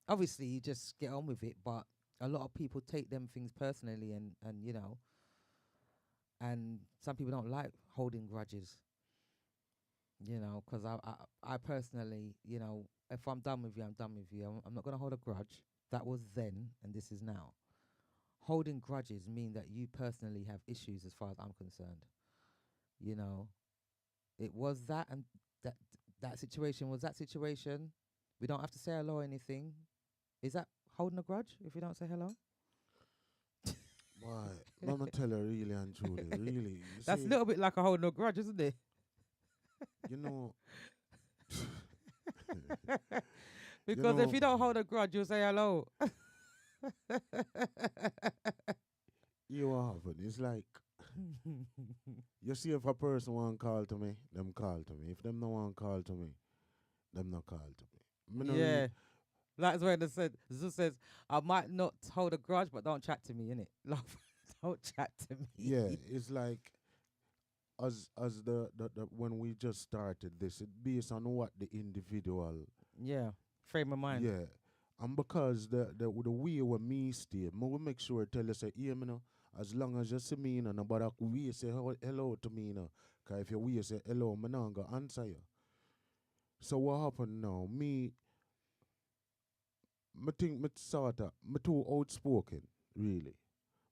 Obviously, you just get on with it, but a lot of people take them things personally, and some people don't like holding grudges. Because I personally, if I'm done with you, I'm done with you. I'm not going to hold a grudge. That was then, and this is now. Holding grudges mean that you personally have issues as far as I'm concerned. You know, it was that, and that situation was that situation. We don't have to say hello or anything. Is that holding a grudge if you don't say hello? Why? Mama tell her really and truly, really. You That's a see, little bit like a holding a grudge, isn't it? you know, Because if know, you don't hold a grudge, you'll say hello. You what happen? It's like you see if a person want call to me, them call to me. If them no want call to me, them not call to me. Me no Yeah. That's where they said Zeus says, I might not hold a grudge, but don't chat to me, innit? Love, don't chat to me. yeah, it's like as the when we just started this, it based on what the individual, Yeah. Frame of mind. yeah, and because the way where me stay, me will make sure tell you say, yeah, me know, as long as you see me, you know, nobody we say hello to me, you know, 'cause if you we say hello, me not gonna answer you. So what happened now? Me think me sorta, me too outspoken, really.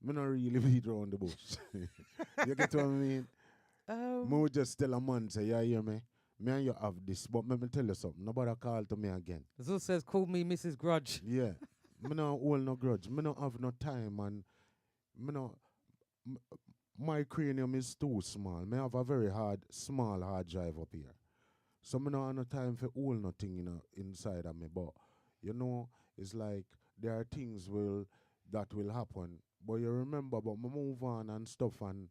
Me not really beat around the bush. You get what I mean? Me Um, would just tell a man, say, yeah, hear me? Me and you have this, but let me tell you something. Nobody call to me again. Zeus says, call me Mrs. Grudge. Yeah. Me no hold no grudge. Me no have no time and me no m- my cranium is too small. Me have a very small hard drive up here. So me no have no time for hold nothing inside of me. But you know, it's like there are things that will happen. But you remember, but me move on and stuff, and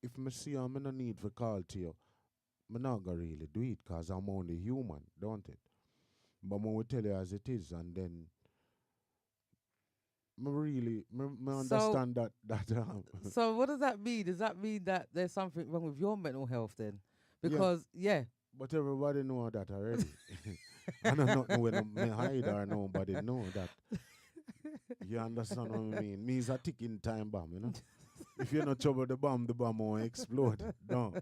if me see me no need for call to you, me not gonna really do it because I'm only human, don't it? But me will tell you as it is, and then me So, understand that so what does that mean? Does that mean that there's something wrong with your mental health then? yeah. Because, yeah. But everybody know that already. I don't know when me hide or nobody know that. You understand what I mean? Me is a ticking time bomb, you know. If you not trouble the bomb won't explode. No.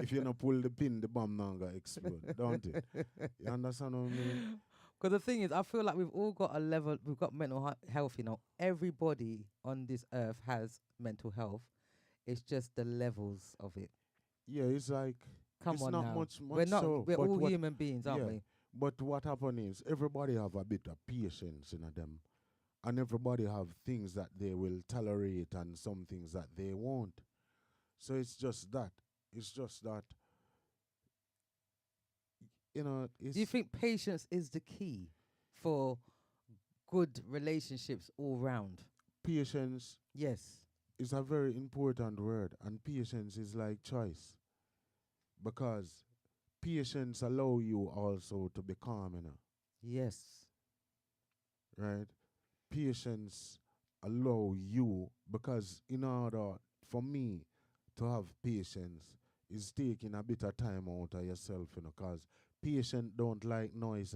If you not pull the pin, the bomb not gonna explode, don't it? You understand what I mean? Because the thing is, I feel like we've all got a level, we've got mental health, you know. Everybody on this earth has mental health. It's just the levels of it. Yeah, it's like Come it's on not now. much so. We're But all what human beings, aren't yeah. we? But what happen is everybody have a bit of patience in them. And everybody have things that they will tolerate and some things that they won't. So it's just that. It's just that, Do you it's think patience is the key for good relationships all round? patience Yes. is a very important word, and patience is like choice. Because patience allow you also to be calm, Yes. right? Patience allow you, because in order for me to have patience is taking a bit of time out of yourself, because patient don't like noise,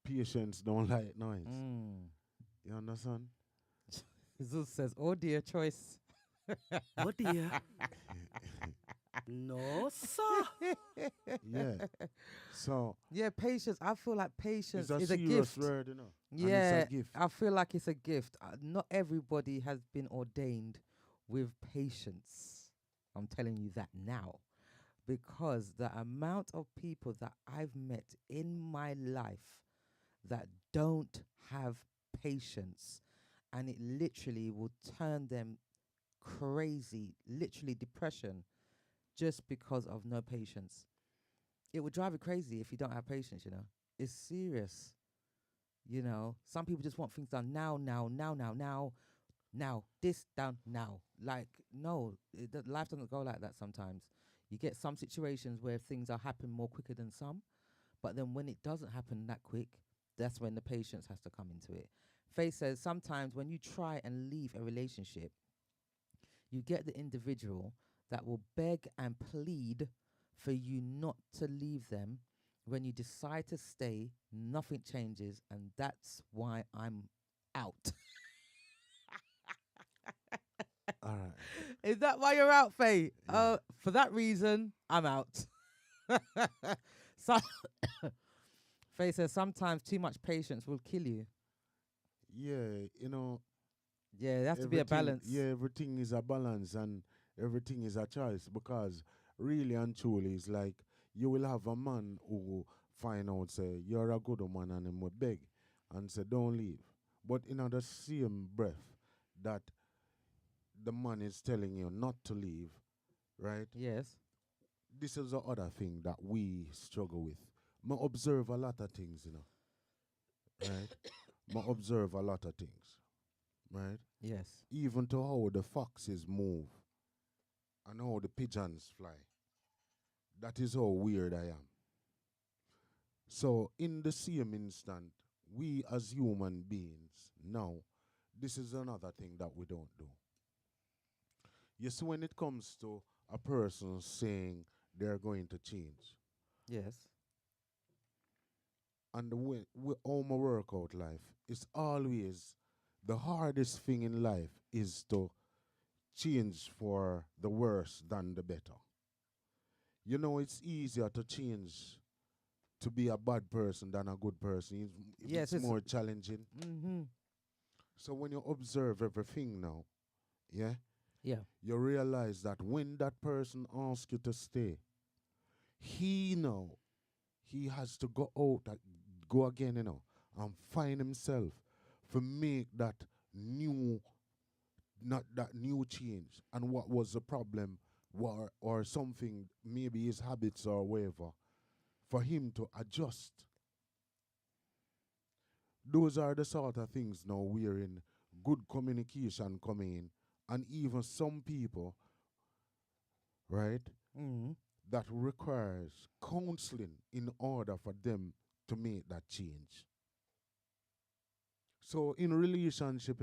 Patience don't like noise. Mm. You understand? Zeus says, oh dear, choice. Oh dear. No, sir. Yeah. So Yeah, patience. I feel like it's patience a is a serious gift. word, and it's a Yeah, gift. I feel like it's a gift. Not everybody has been ordained with patience. I'm telling you that now. Because the amount of people that I've met in my life that don't have patience, and it literally will turn them crazy, literally depression, just because of no patience. It would drive you crazy if you don't have patience, you know. It's serious. You know, some people just want things done now, now, now, now, now, now. This done now. Like, no, life doesn't go like that sometimes. You get some situations where things are happening more quicker than some, but then when it doesn't happen that quick, that's when the patience has to come into it. Faye says sometimes when you try and leave a relationship, you get the individual that will beg and plead for you not to leave them. When you decide to stay, nothing changes, and that's why I'm out. All right. Is that why you're out, Faye? Yeah. For that reason, I'm out. So Faye says sometimes too much patience will kill you. Yeah, Yeah, there has to be a balance. everything is a balance and everything is a choice, because really and truly it's like you will have a man who find out say you're a good woman and him will beg and say don't leave. But in the same breath that the man is telling you not to leave, right? Yes. This is the other thing that we struggle with. I observe a lot of things, right? I observe a lot of things, right? Yes. Even to how the foxes move and how the pigeons fly. That is how weird I am. So, in the same instant, we as human beings, now, this is another thing that we don't do. You see, when it comes to a person saying they're going to change, Yes. and the way how my workout life is always the hardest thing in life is to change for the worse than the better. You know, it's easier to change to be a bad person than a good person. Yes. It's more challenging. Mm-hmm. So when you observe everything now, yeah, Yeah. you realize that when that person asks you to stay, he now he has to go out, go again, and find himself to make that new, not that new change. And what was the problem, or something, maybe his habits or whatever, for him to adjust. Those are the sort of things now wherein good communication coming in, and even some people, right, Mm-hmm. that requires counseling in order for them to make that change. So in relationship,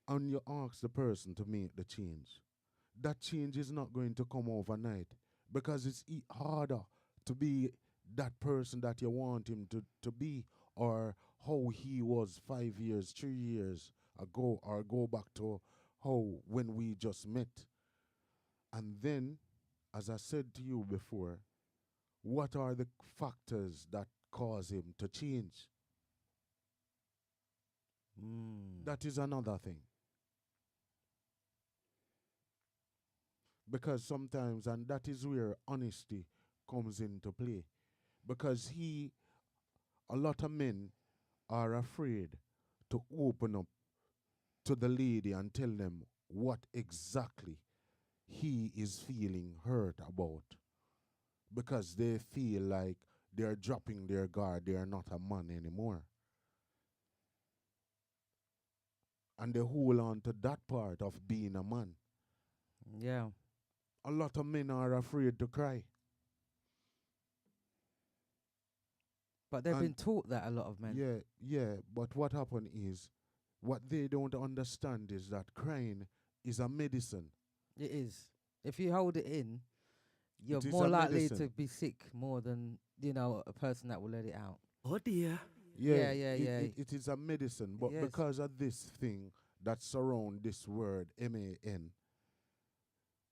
and you ask the person to make the change, that change is not going to come overnight, because it's harder to be that person that you want him to be, or how he was 5 years, 3 years ago, or go back to how when we just met. And then, as I said to you before, what are the factors that cause him to change? Mm. That is another thing. Because sometimes, and that is where honesty comes into play. Because a lot of men are afraid to open up to the lady and tell them what exactly he is feeling hurt about. Because they feel like they're dropping their guard, they're not a man anymore. And they hold on to that part of being a man. Yeah. A lot of men are afraid to cry. But they've And been taught that, a lot of men. yeah, but what happened is, what they don't understand is that crying is a medicine. It is. If you hold it in, you're It is more a likely medicine. to be sick more than, a person that will let it out. Oh dear. Yeah, Yeah, yeah, yeah. it is a medicine, but Yes. because of this thing that surround this word MAN,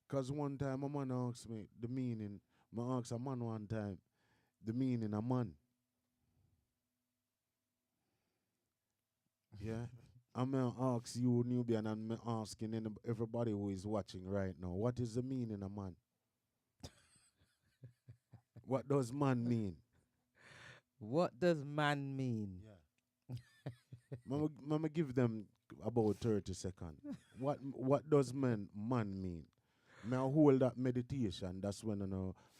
because one time a man asked me the meaning, I asked a man one time the meaning of man. Yeah. I'm going to ask you, Nubian, and I'm asking everybody who is watching right now, what is the meaning of man? What does man mean? What does man mean? Yeah. Mama give them about 30 seconds. What does man mean? May I hold that meditation, that's when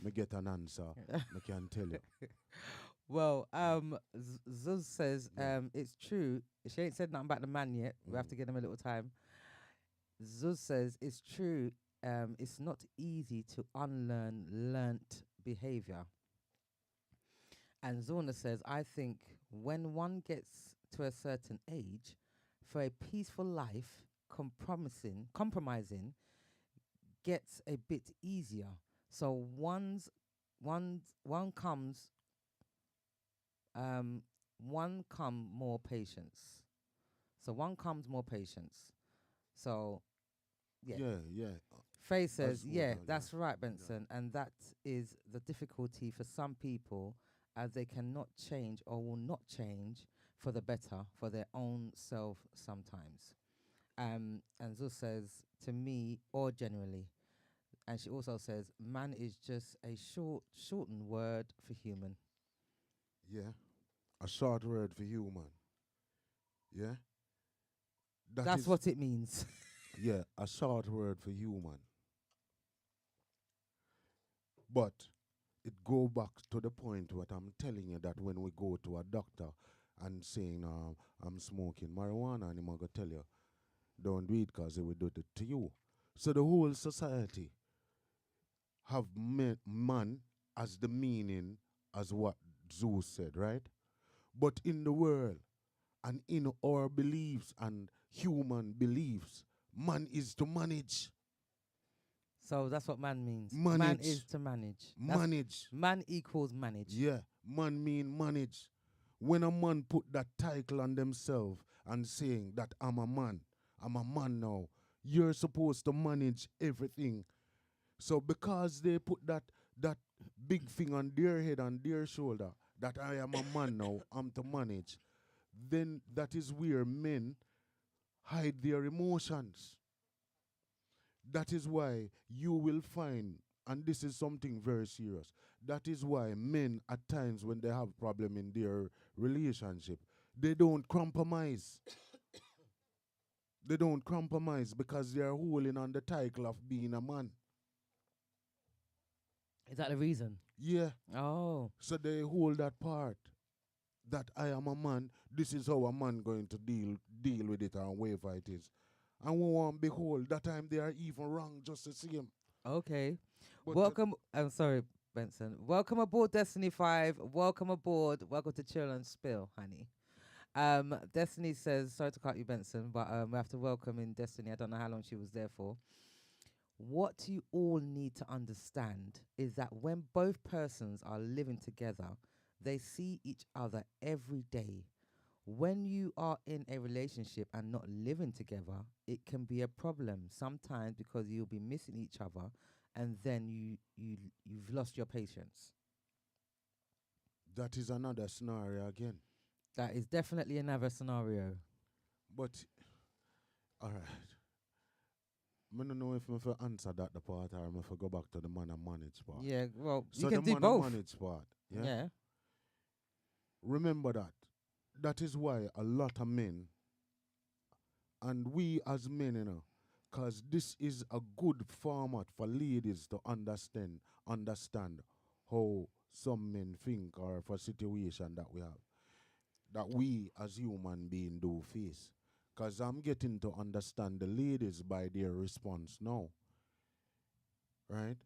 me get an answer. I can tell you. Well, Zuz says, Yeah. it's true. She ain't said nothing about the man yet. We have to give him a little time. Zuz says it's true. It's not easy to unlearn learnt behavior. And Zorna says, I think when one gets to a certain age, for a peaceful life, compromising gets a bit easier. So one comes one come more patience. So one comes more patience. So yeah. Yeah. Faye says, yeah, Oswald, that's yeah. right, Benson. And that is the difficulty for some people, as they cannot change or will not change for the better for their own self sometimes. And Zul says, to me, or generally. And she also says, man is just a shortened word for human. Yeah. A short word for human. Yeah. That's what it means. Yeah, a short word for human. But it go back to the point what I'm telling you, that when we go to a doctor and saying, I'm smoking marijuana, and him going to tell you, don't do it because they will do it to you. So the whole society have man as the meaning as what Zeus said, right? But in the world and in our beliefs and human beliefs, man is to manage. So that's what man means. Man Manage. is to manage. That's Manage. man equals manage. Yeah, man mean manage. When a man put that title on themselves and saying that I'm a man now, you're supposed to manage everything. So because they put that big thing on their head and their shoulder, that I am a man now, I'm to manage, then that is where men hide their emotions. That is why you will find, and this is something very serious, that is why men at times when they have problem in their relationship, they don't compromise. They don't compromise because they are holding on the title of being a man. Is that the reason? Yeah. Oh. So they hold that part that I am a man. This is how a man going to deal with it and whatever it is. And we want behold that time they are even wrong just the same. Okay. But Welcome. I'm sorry, Benson. Welcome aboard, Destiny 5. Welcome aboard. Welcome to Chill and Spill, honey. Destiny says, sorry to cut you, Benson, but we have to welcome in Destiny. I don't know how long she was there for. What you all need to understand is that when both persons are living together, they see each other every day. When you are in a relationship and not living together, it can be a problem sometimes because you'll be missing each other, and then you've lost your patience. that is another scenario again. That is definitely another scenario. But all right. I don't know if I for answer that the part or if I go back to the man and manage part. Yeah, well, So you can the do man both. and manage part. Yeah? Yeah. Remember that. That is why a lot of men, and we as men, because this is a good format for ladies to understand how some men think or for situation that we have, that we as human being do face. Because I'm getting to understand the ladies by their response now, right?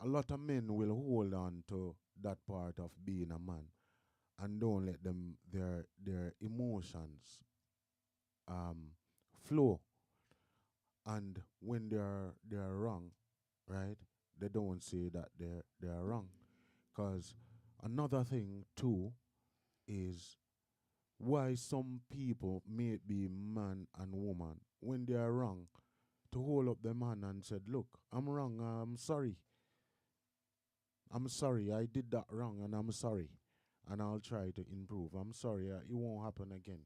A lot of men will hold on to that part of being a man and don't let them their emotions um, flow. And when they're wrong, right? They don't say that they're wrong. Cause another thing too is why some people may be man and woman when they are wrong to hold up their man and said, look, I'm wrong, I'm sorry. I'm sorry, I did that wrong and I'm sorry. And I'll try to improve. I'm sorry, it won't happen again.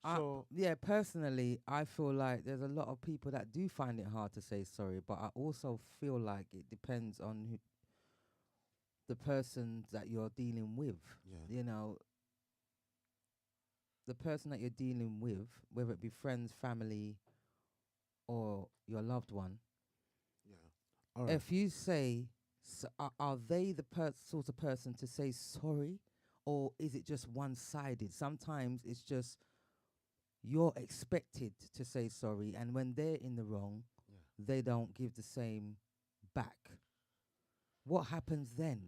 So Yeah, personally, I feel like there's a lot of people that do find it hard to say sorry, but I also feel like it depends on the person that you're dealing with. yeah, You know, the person that you're dealing with, whether it be friends, family, or your loved one. yeah. All right. If you say, are they the sort of person to say sorry, or is it just one-sided? Sometimes it's just you're expected to say sorry, and when they're in the wrong, Yeah. they don't give the same back. What happens then?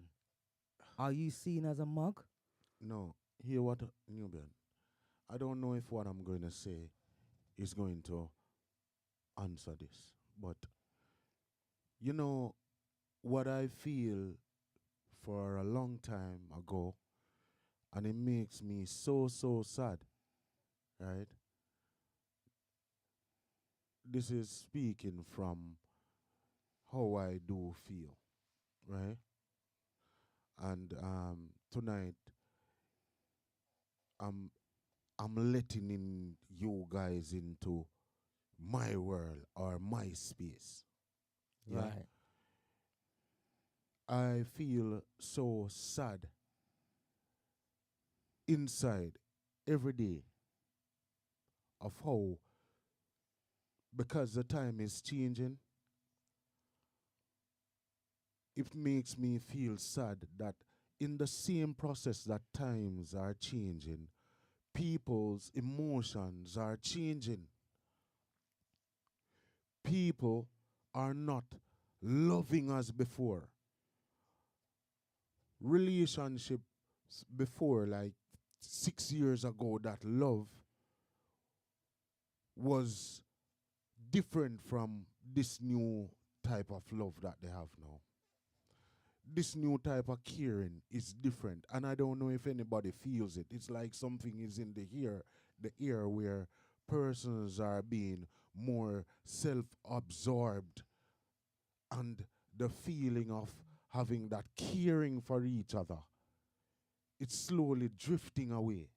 Are you seen as a mug? No, hear what Nubian. I don't know if what I'm going to say is going to answer this, but you know what I feel for a long time ago, and it makes me so sad, right? This is speaking from how I do feel, right? And tonight, I'm I'm letting in you guys into my world or my space. Yeah. Right. I feel so sad inside every day of how, because the time is changing, it makes me feel sad that in the same process that times are changing, people's emotions are changing. People are not loving as before. Relationships before, like 6 years ago, that love was different from this new type of love that they have now. This new type of caring is different, and I don't know if anybody feels it. It's like something is in the air where persons are being more self-absorbed, and the feeling of having that caring for each other, it's slowly drifting away.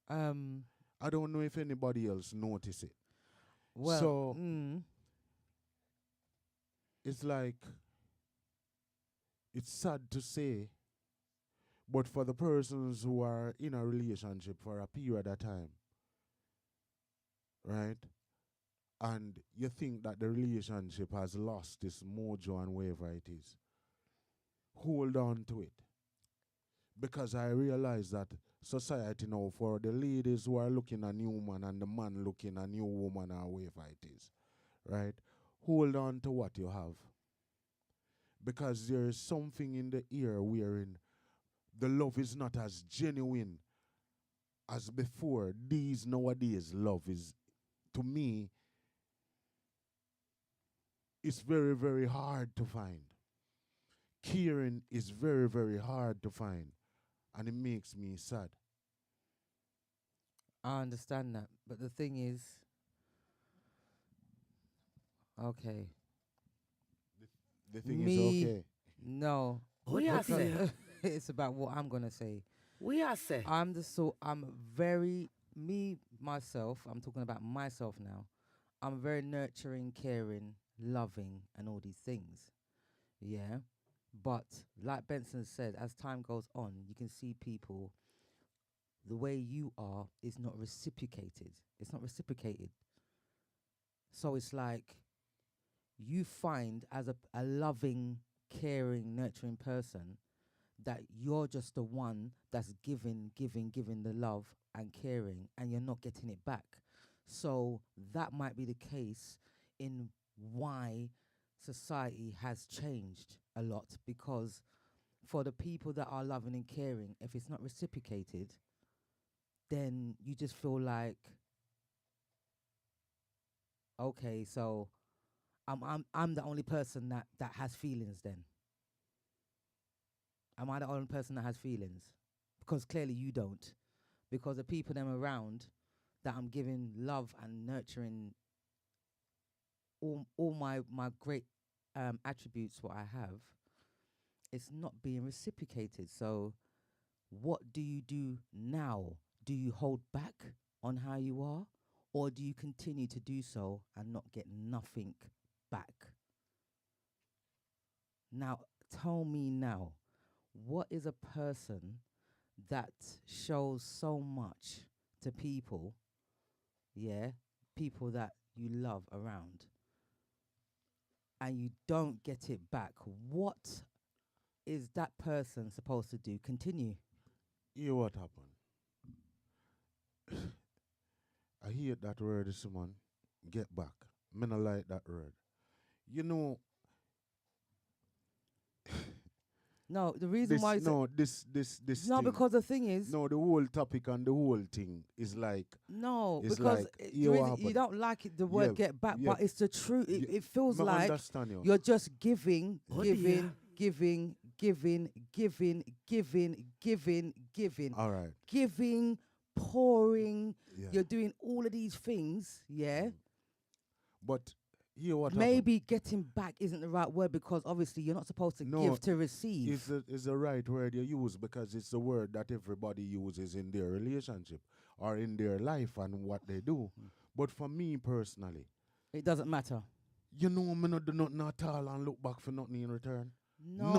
Um. I don't know if anybody else notice it. Well. So it's like, it's sad to say, but for the persons who are in a relationship for a period of time, right? And you think that the relationship has lost this mojo and whatever it is, hold on to it. Because I realize that society now, for the ladies who are looking a new man and the man looking a new woman or whatever it is, right? Hold on to what you have. Because there is something in the air wherein the love is not as genuine as before. These nowadays love is, to me, it's very, very hard to find. Caring is very, very hard to find. And it makes me sad. I understand that, but the thing is, okay, The thing is me, okay. no, We are because say. it's about what I'm gonna say. We are say. I'm very, me, myself, I'm talking about myself now. I'm very nurturing, caring, loving, and all these things. Yeah. But like Benson said, as time goes on, you can see people, the way you are is not reciprocated. It's not reciprocated. So it's like you find as a loving, caring, nurturing person that you're just the one that's giving the love and caring, and you're not getting it back. So that might be the case in why society has changed a lot, because for the people that are loving and caring, if it's not reciprocated, then you just feel like, okay, so I'm the only person that has feelings then. Am I the only person that has feelings? Because clearly you don't. Because the people them around that I'm giving love and nurturing all my great attributes what I have, it's not being reciprocated. So what do you do now? Do you hold back on how you are? Or do you continue to do so and not get nothing back? Now, tell me now, what is a person that shows so much to people, yeah, people that you love around, and you don't get it back? What is that person supposed to do? Continue. Hear what happened. I hear that word this man. Get back. Me not like that word. You know, No, the reason this why it's this no, thing. because the thing is, No, the whole topic and the whole thing is like, no, it's because like, the you reason happen. you don't like it, the word Yeah, get back, yeah, but it's the truth. It feels me like understand you. you're just giving, Oh giving, dear. giving, giving, giving, giving, giving, giving, All right. giving, pouring. Yeah. You're doing all of these things, yeah. But hear what happened. Maybe getting back isn't the right word, because obviously you're not supposed to No, give to receive. Is the right word you use, because it's the word that everybody uses in their relationship or in their life and what they do. But for me personally, It doesn't matter. you know, me not do nothing at all and look back for nothing in return. No,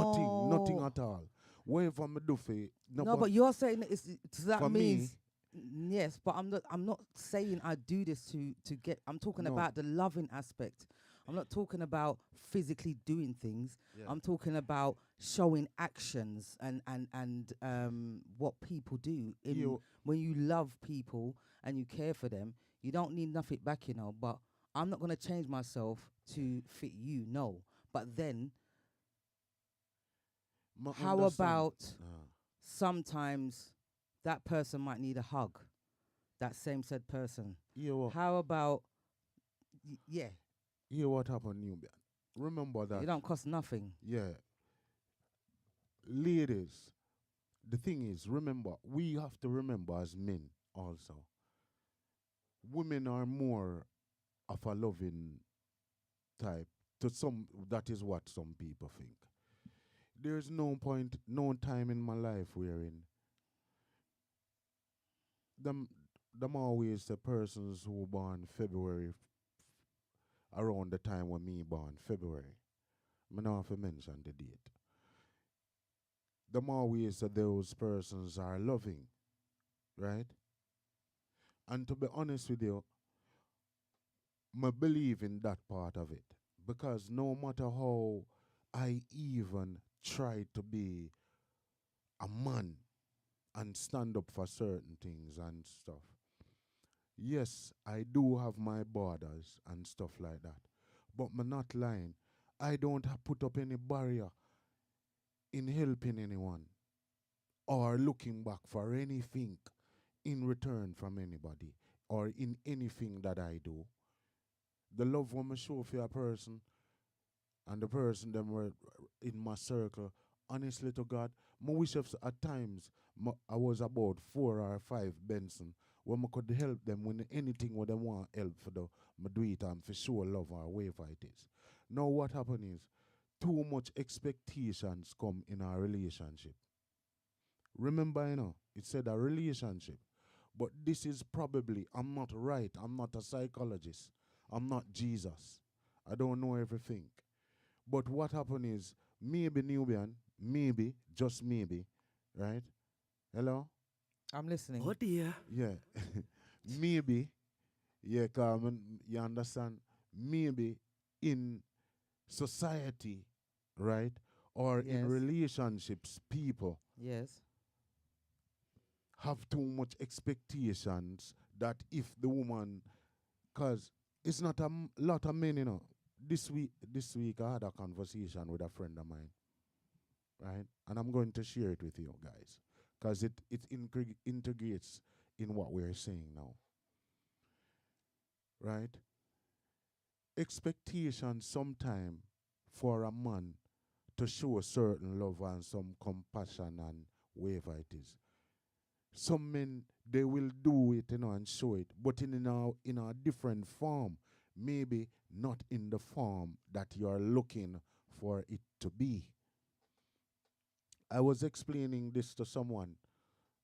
Nothing at all. Whatever me do for it, No, but you're saying that so that for me- means yes, but I'm not saying I do this to get. I'm talking No. about the loving aspect. I'm not talking about physically doing things. Yeah. I'm talking about showing actions and what people do. In You when you love people and you care for them, you don't need nothing back, you know. But I'm not gonna change myself to fit you, no. But then, how understand. about sometimes that person might need a hug? That same said person. You How about yeah? hear what happened, Nubian. Remember that, It don't cost nothing. yeah, ladies, the thing is, remember, we have to remember as men also, women are more of a loving type. To some, that is what some people think. There's no point, no time in my life wherein them, them always the persons who born February around the time when me born, February. I don't have to mention the date. Them always those persons are loving, right? And to be honest with you, I believe in that part of it. Because no matter how I even try to be a man and stand up for certain things and stuff, yes, I do have my borders and stuff like that. But I'm not lying. I don't put up any barrier in helping anyone or looking back for anything in return from anybody or in anything that I do. The love when I show for a person and the person them were in my circle, honestly to God, I wish if at times I was about 4 or 5 Benson when I could help them with anything where they want help for the I do it and for sure love or whatever it is. Now what happened is too much expectations come in our relationship. Remember, it said a relationship. But this is probably, I'm not right. I'm not a psychologist. I'm not Jesus. I don't know everything. But what happened is, maybe Nubian, maybe, just maybe, right? Hello? I'm listening. Oh dear. Yeah. Maybe, yeah, Carmen, you understand? Maybe in society, right? Or in Yes. relationships, people Yes. have too much expectations that if the woman, because it's not a lot of men, this week I had a conversation with a friend of mine, right? And I'm going to share it with you guys because it integrates in what we're saying now, right? Expectations sometime for a man to show certain love and some compassion and whatever it is. Some men they will do it, and show it, but in a different form. Maybe not in the form that you are looking for it to be. I was explaining this to someone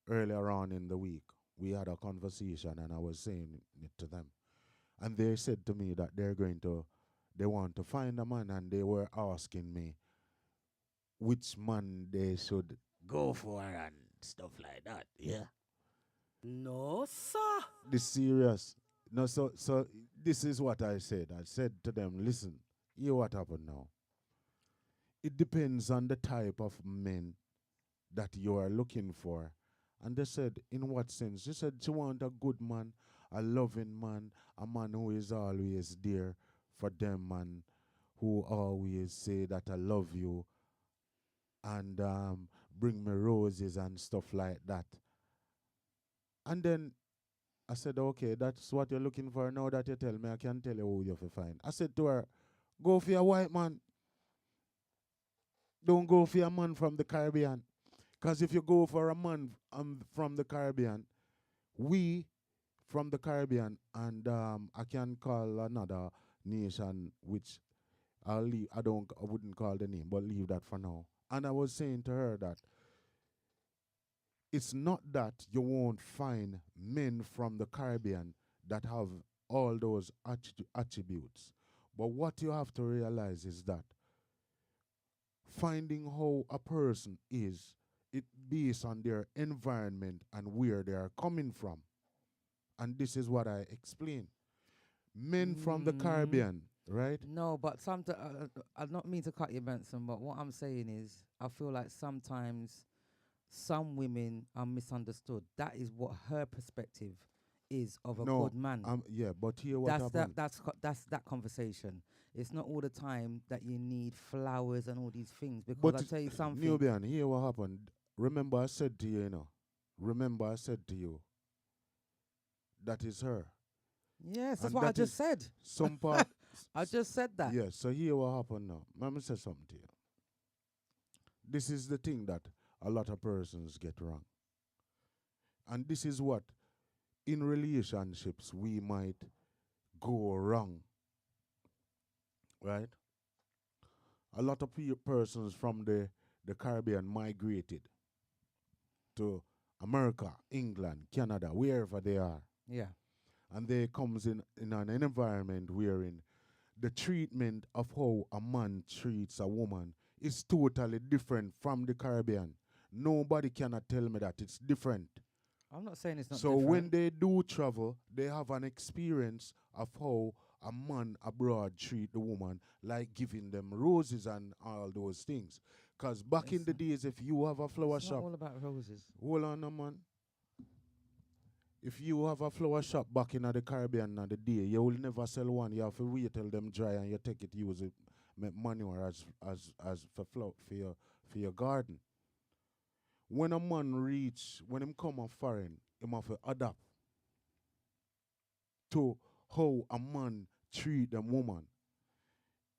earlier on in the week. We had a conversation and I was saying it to them. And they said to me that they want to find a man and they were asking me which man they should go for and stuff like that. Yeah. No, sir. This serious. No, so this is what I said. I said to them, listen, hear what happened now. It depends on the type of men that you are looking for. And they said, in what sense? She said she want a good man, a loving man, a man who is always there for them and who always say that I love you and bring me roses and stuff like that. And then I said, okay, that's what you're looking for. Now that you tell me, I can tell you who you have to find. I said to her, go for a white man. Don't go for a man from the Caribbean. Because if you go for a man from the Caribbean, we from the Caribbean, and I can call another nation which I'll leave. I wouldn't call the name, but leave that for now. And I was saying to her that it's not that you won't find men from the Caribbean that have all those attributes. But what you have to realize is that finding how a person is, it based on their environment and where they are coming from. And this is what I explain. Men from the Mm, Caribbean, right? No, but I not mean to cut you, Benson, but what I'm saying is, I feel like sometimes some women are misunderstood. That is what her perspective is of a No, good man. yeah, but here what happened. That's that conversation. It's not all the time that you need flowers and all these things, because But I tell you something. Nubian, here what happened. Remember I said to you, Remember I said to you, that is her. Yes, that's And what I that just is said. some part. I just said that. Yeah, so here what happened now. Let me say something to you. This is the thing that a lot of persons get wrong. And this is what, in relationships, we might go wrong, right? A lot of persons from the Caribbean migrated to America, England, Canada, wherever they are. Yeah. And they comes in an environment wherein the treatment of how a man treats a woman is totally different from the Caribbean. Nobody cannot tell me that it's different. I'm not saying it's not So different. when they do travel, they have an experience of how a man abroad treat the woman, like giving them roses and all those things. Because back in the days, if you have a flower it's shop, not all about roses. hold on a man. If you have a flower shop back in the Caribbean in the day, you will never sell one. You have to wait till them dry and you take it, use it, make manure as for for your garden. When a man when him come off foreign, him have to adapt to how a man treat them woman.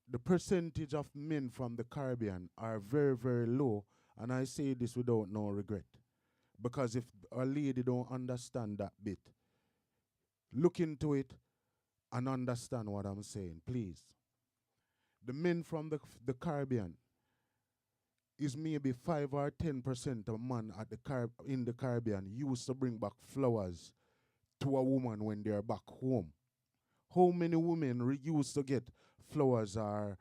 The percentage of men from the Caribbean are very, very low, and I say this without no regret. Because if a lady don't understand that bit, look into it and understand what I'm saying, please. The men from the Caribbean is maybe 5 or 10% of man at in the Caribbean used to bring back flowers to a woman when they're back home. How many women used to get flowers or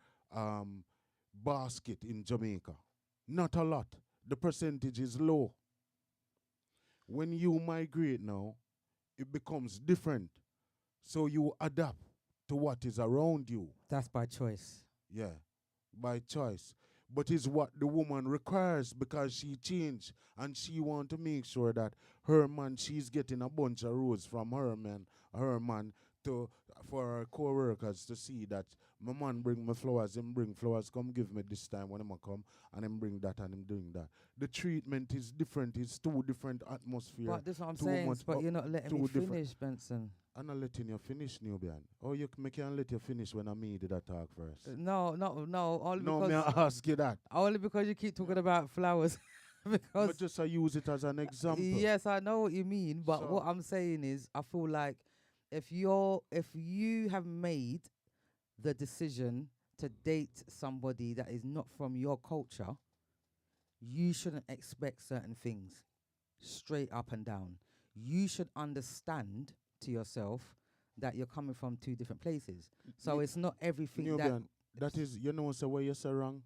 basket in Jamaica? Not a lot. The percentage is low. When you migrate now, it becomes different. So you adapt to what is around you. That's by choice. Yeah, by choice. But it's what the woman requires because she changed and she want to make sure that her man, she's getting a bunch of roses from her man to for her co-workers to see that my man bring me flowers, him bring flowers, come give me this time when him a come, and him bring that and him doing that. The treatment is different, it's two different atmosphere. But this is what I'm too saying, much but you're not letting too me different. finish, Benson. I'm not letting you finish, Nubian. Oh, you can't let you finish when I did that talk first. No, only No, because may I ask you that? only because you keep talking about flowers. But because just I use it as an example. yes, I know what you mean, but So- what I'm saying is, I feel like if you have made the decision to date somebody that is not from your culture, you shouldn't expect certain things straight up and down. You should understand to yourself that you're coming from two different places. So Ni- it's not everything Nubian, that is, so where you say wrong?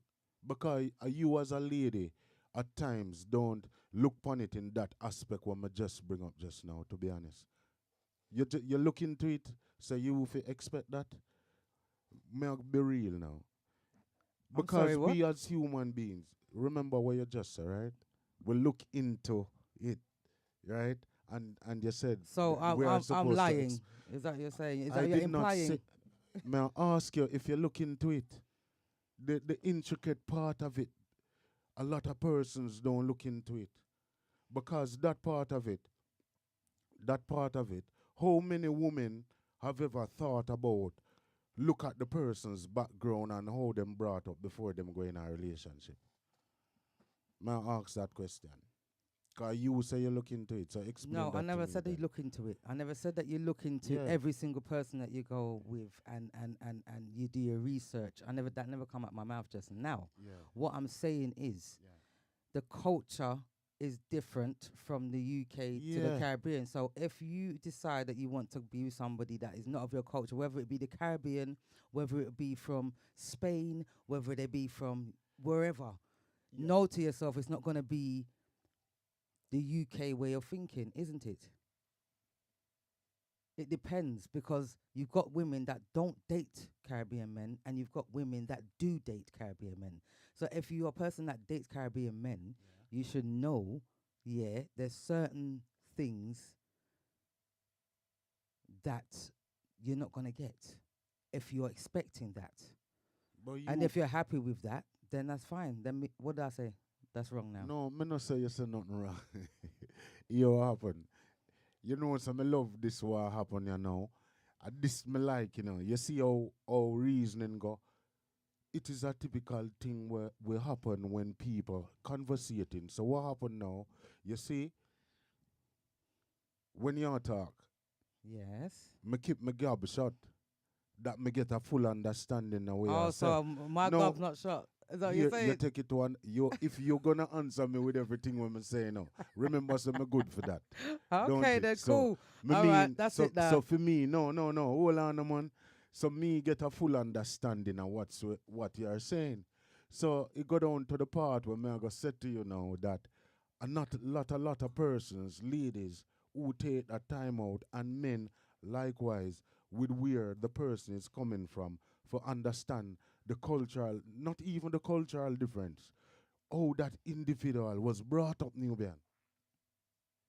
Because you as a lady, at times, don't look upon it in that aspect what I just bring up just now, to be honest. You look into it, so you expect that? May I be real now? I'm Because sorry, what? we as human beings, remember what you just said, right? We look into it, right? And you said So we are I'm supposed to lying. Is that what you're saying? Is I that you're did not implying? say. May I ask you if you look into it, the intricate part of it, a lot of persons don't look into it because that part of it, how many women have ever thought about look at the person's background and how them brought up before them go in a relationship? May I ask that question? Because you say you look into it, so explain No, that I to never me said that then. you look into it. I never said that you look into Yeah. every single person that you go with and you do your research. That never come out my mouth just now. Yeah. What I'm saying is Yeah. the culture is different from the UK to the Yeah. Caribbean. So if you decide that you want to be with somebody that is not of your culture, whether it be the Caribbean, whether it be from Spain, whether they be from wherever, Yeah. know to yourself it's not going to be the UK way of thinking, isn't it? It depends because you've got women that don't date Caribbean men and you've got women that do date Caribbean men. So if you're a person that dates Caribbean men, you should know, yeah, there's certain things that you're not going to get if you're expecting that. But And you if you're happy with that, then that's fine. Then what did I say? That's wrong now. no, me no say you say nothing wrong. You what happen. You know, so me love this what happen you know. This me like, you know. You see how reasoning go. It is a typical thing where will happen when people conversating. So what happen now? You see, when you talk, Yes. me keep my gab shut. That me get a full understanding of what Oh, you say. so my No, gob's not shot. Is that what you're you saying? take it to one. You if you're gonna answer me with everything when me say now, remember, so me good for that. Don't Okay, it? then So cool. me All right, mean that's so it now. so for me, no, hold on, man. So me get a full understanding of what you are saying. So it go down to the part where me I go say to you now that a lot of persons, ladies, who take that time out, and men likewise, with where the person is coming from, for understand the cultural, not even the cultural difference, how that individual was brought up, Nubian,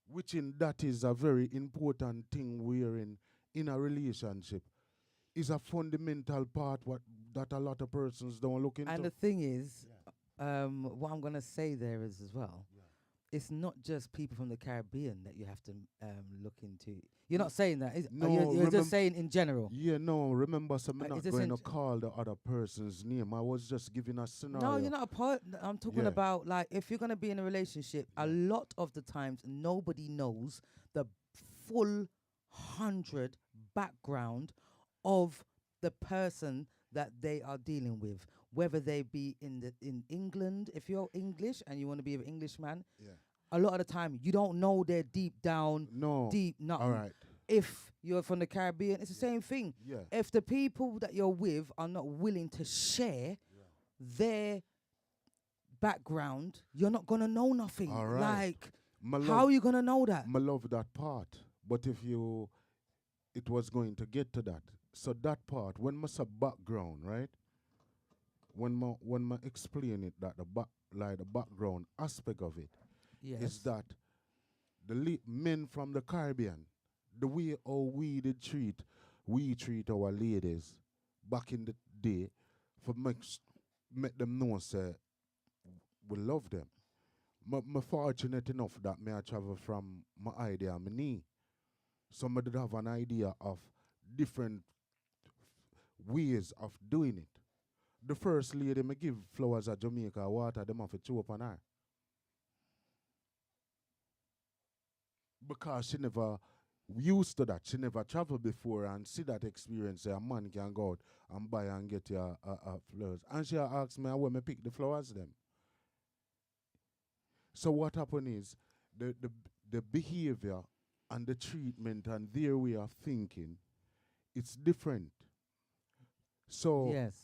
which in that is a very important thing wherein in a relationship is a fundamental part what that a lot of persons don't look And into. the thing is, what I'm gonna say there is as well. It's not just people from the Caribbean that you have to look into. You're not saying that. No, You're just saying in general. Yeah, no, remember, so I'm Is not this going in to call the other person's name. I was just giving a No, you're scenario. not a part. I'm talking Yeah. about like if you're gonna be in a relationship, a lot of the times nobody knows the full 100 background of the person that they are dealing with, whether they be in England. If you're English and you want to be an Englishman, Yeah. a lot of the time you don't know their deep down, No. deep All nothing. right. If you're from the Caribbean, it's the same thing. Yeah. If the people that you're with are not willing to share their background, you're not gonna know nothing. All right. Like, My how love, are you gonna know that? my love that part. But if you, it was going to get to that. So that part, when my say background, right? When I explain it, that like the background aspect of it is Yes. that the men from the Caribbean, the way how we treat our ladies back in the day, for make them know say we love them. Me fortunate enough that me I travel from my idea and my knee. Somebody have an idea of different ways of doing it. The first lady me give flowers at Jamaica water, them have to chew up on her. Because she never used to that. She never traveled before and see that experience. Say a man can go out and buy and get your flowers. And she asked me where me pick the flowers them. So what happened is the behavior and the treatment and their way of thinking, it's different. So Yes.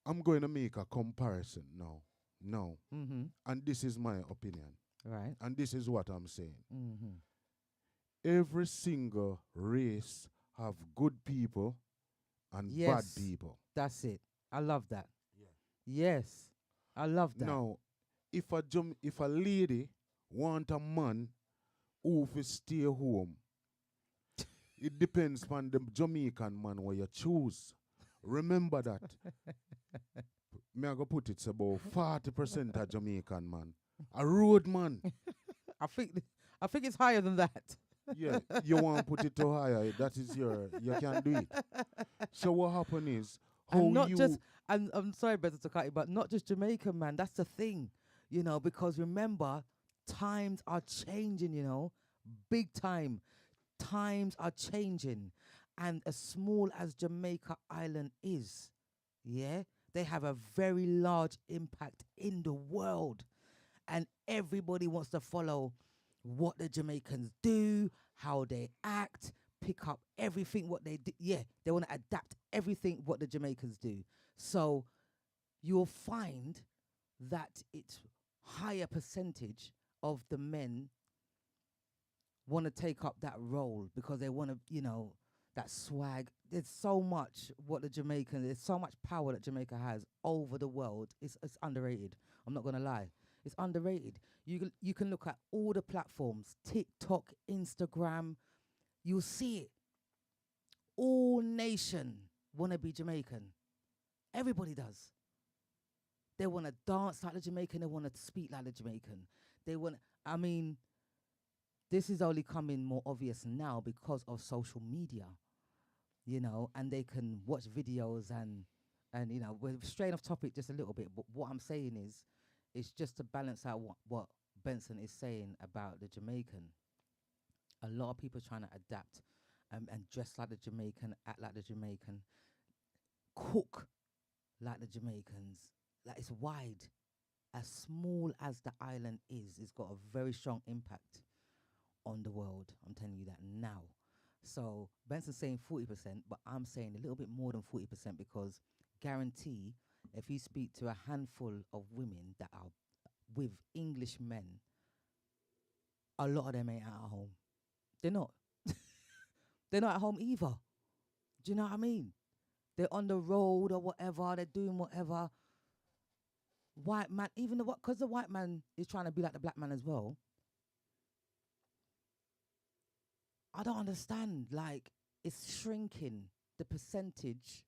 I'm going to make a comparison now. No. Mm-hmm. And this is my opinion. Right. And this is what I'm saying. Mm-hmm. Every single race have good people and bad Yes. people. That's it. I love that. Yes. I love that. Now, if a lady want a man who will stay home, it depends on the Jamaican man where you choose. Remember that. Me I go put it's about 40% a Jamaican man. A road man. I think it's higher than that. Yeah, you want to put it too higher. That is you can't do it. So what happen is, how And not you just and I'm sorry, Better to cut you, but not just Jamaican, man. That's the thing, because remember, times are changing, big time. Times are changing, and as small as Jamaica Island is, yeah, they have a very large impact in the world, and everybody wants to follow what the Jamaicans do, how they act, pick up everything what they do. Yeah, they want to adapt everything what the Jamaicans do. So you'll find that it's higher percentage of the men want to take up that role because they want to, that swag. There's so much there's so much power that Jamaica has over the world. It's underrated. I'm not gonna lie. It's underrated. You can look at all the platforms, TikTok, Instagram. You'll see it. All nation wanna be Jamaican. Everybody does. They wanna dance like the Jamaican. They wanna speak like the Jamaican. They want. I mean, this is only coming more obvious now because of social media, and they can watch videos and we're straying off topic just a little bit, but what I'm saying is, it's just to balance out what Benson is saying about the Jamaican. A lot of people trying to adapt and dress like the Jamaican, act like the Jamaican, cook like the Jamaicans. Like, it's wide. As small as the island is, it's got a very strong impact on the world. I'm telling you that now. So Benson's saying 40%, but I'm saying a little bit more than 40% because guarantee if you speak to a handful of women that are with English men, a lot of them ain't at home. They're not. They're not at home either. Do you know what I mean? They're on the road or whatever. They're doing whatever. White man, even because the white man is trying to be like the black man as well. I don't understand. Like, it's shrinking the percentage.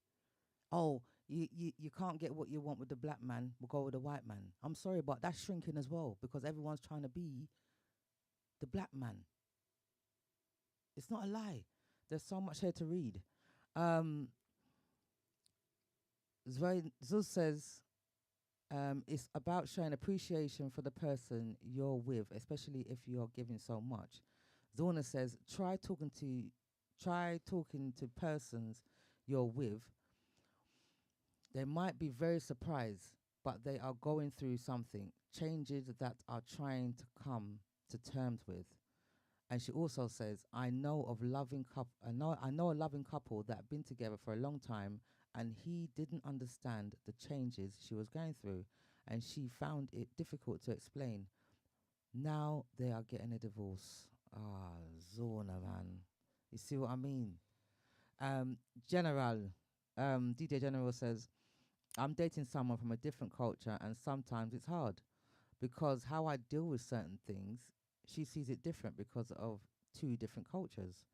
Oh, you can't get what you want with the black man. We'll go with the white man. I'm sorry, but that's shrinking as well because everyone's trying to be the black man. It's not a lie. There's so much here to read. Zuz says, it's about showing appreciation for the person you're with, especially if you're giving so much. Zorna says, try talking to persons you're with. They might be very surprised, but they are going through something, changes that are trying to come to terms with. And she also says, I know a loving couple that have been together for a long time, and he didn't understand the changes she was going through, and she found it difficult to explain. Now they are getting a divorce. Ah, Zona, man. You see what I mean? General, DJ General says, I'm dating someone from a different culture, and sometimes it's hard because how I deal with certain things, she sees it different because of two different cultures.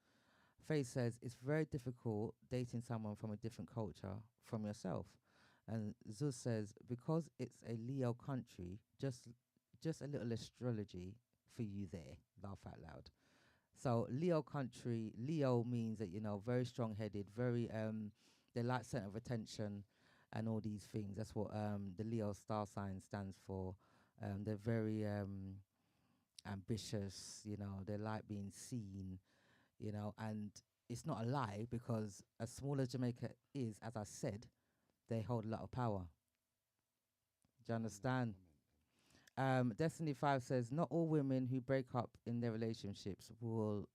Faye says it's very difficult dating someone from a different culture from yourself. And Zuz says because it's a Leo country, just a little astrology for you there. Laugh out loud. So Leo country, Leo means that, very strong headed, very they like center of attention and all these things. That's what the Leo star sign stands for. They're very ambitious, they like being seen, and it's not a lie because as small as Jamaica is, as I said, they hold a lot of power. Do you understand? Destiny 5 says, not all women who break up in their relationships will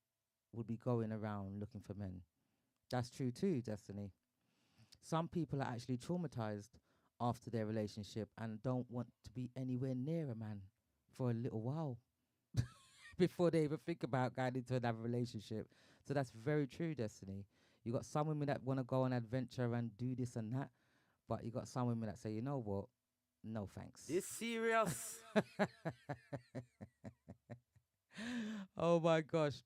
be going around looking for men. That's true too, Destiny. Some people are actually traumatized after their relationship and don't want to be anywhere near a man for a little while before they even think about going into another relationship. So that's very true, Destiny. You got some women that want to go on adventure and do this and that, but you got some women that say, you know what? No thanks. This serious. Oh my gosh.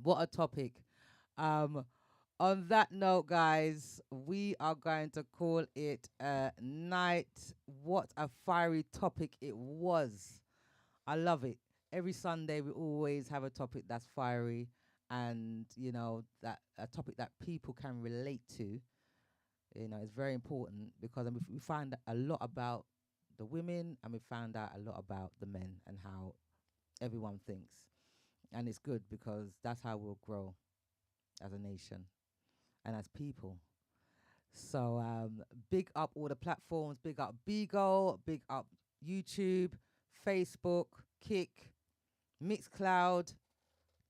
What a topic. On that note, guys, we are going to call it a night. What a fiery topic it was. I love it. Every Sunday we always have a topic that's fiery and, that a topic that people can relate to. It's very important because we find a lot about the women and we found out a lot about the men and how everyone thinks. And it's good because that's how we'll grow as a nation and as people. So big up all the platforms, big up Beagle, big up YouTube, Facebook, Kick, Mixcloud,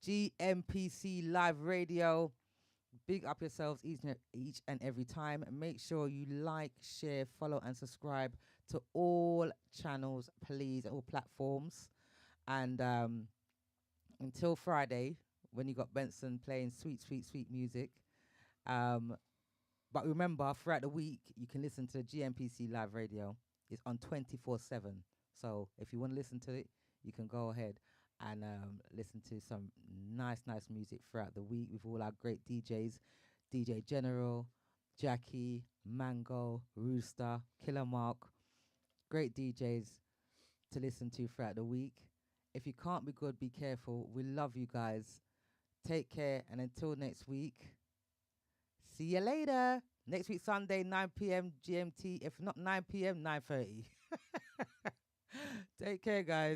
GMPC Live Radio. Big up yourselves each and every time. Make sure you like, share, follow, and subscribe to all channels, please, all platforms. And until Friday when you got Benson playing sweet, sweet, sweet music. Um, but remember, throughout the week, you can listen to GMPC Live Radio. It's on 24/7. So if you want to listen to it, you can go ahead and listen to some nice, nice music throughout the week with all our great DJs, DJ General, Jackie, Mango, Rooster, Killer Mark, great DJs to listen to throughout the week. If you can't be good, be careful. We love you guys. Take care, and until next week, see you later. Next week, Sunday, 9 p.m. GMT. If not 9 p.m., 9:30. Take care, guys.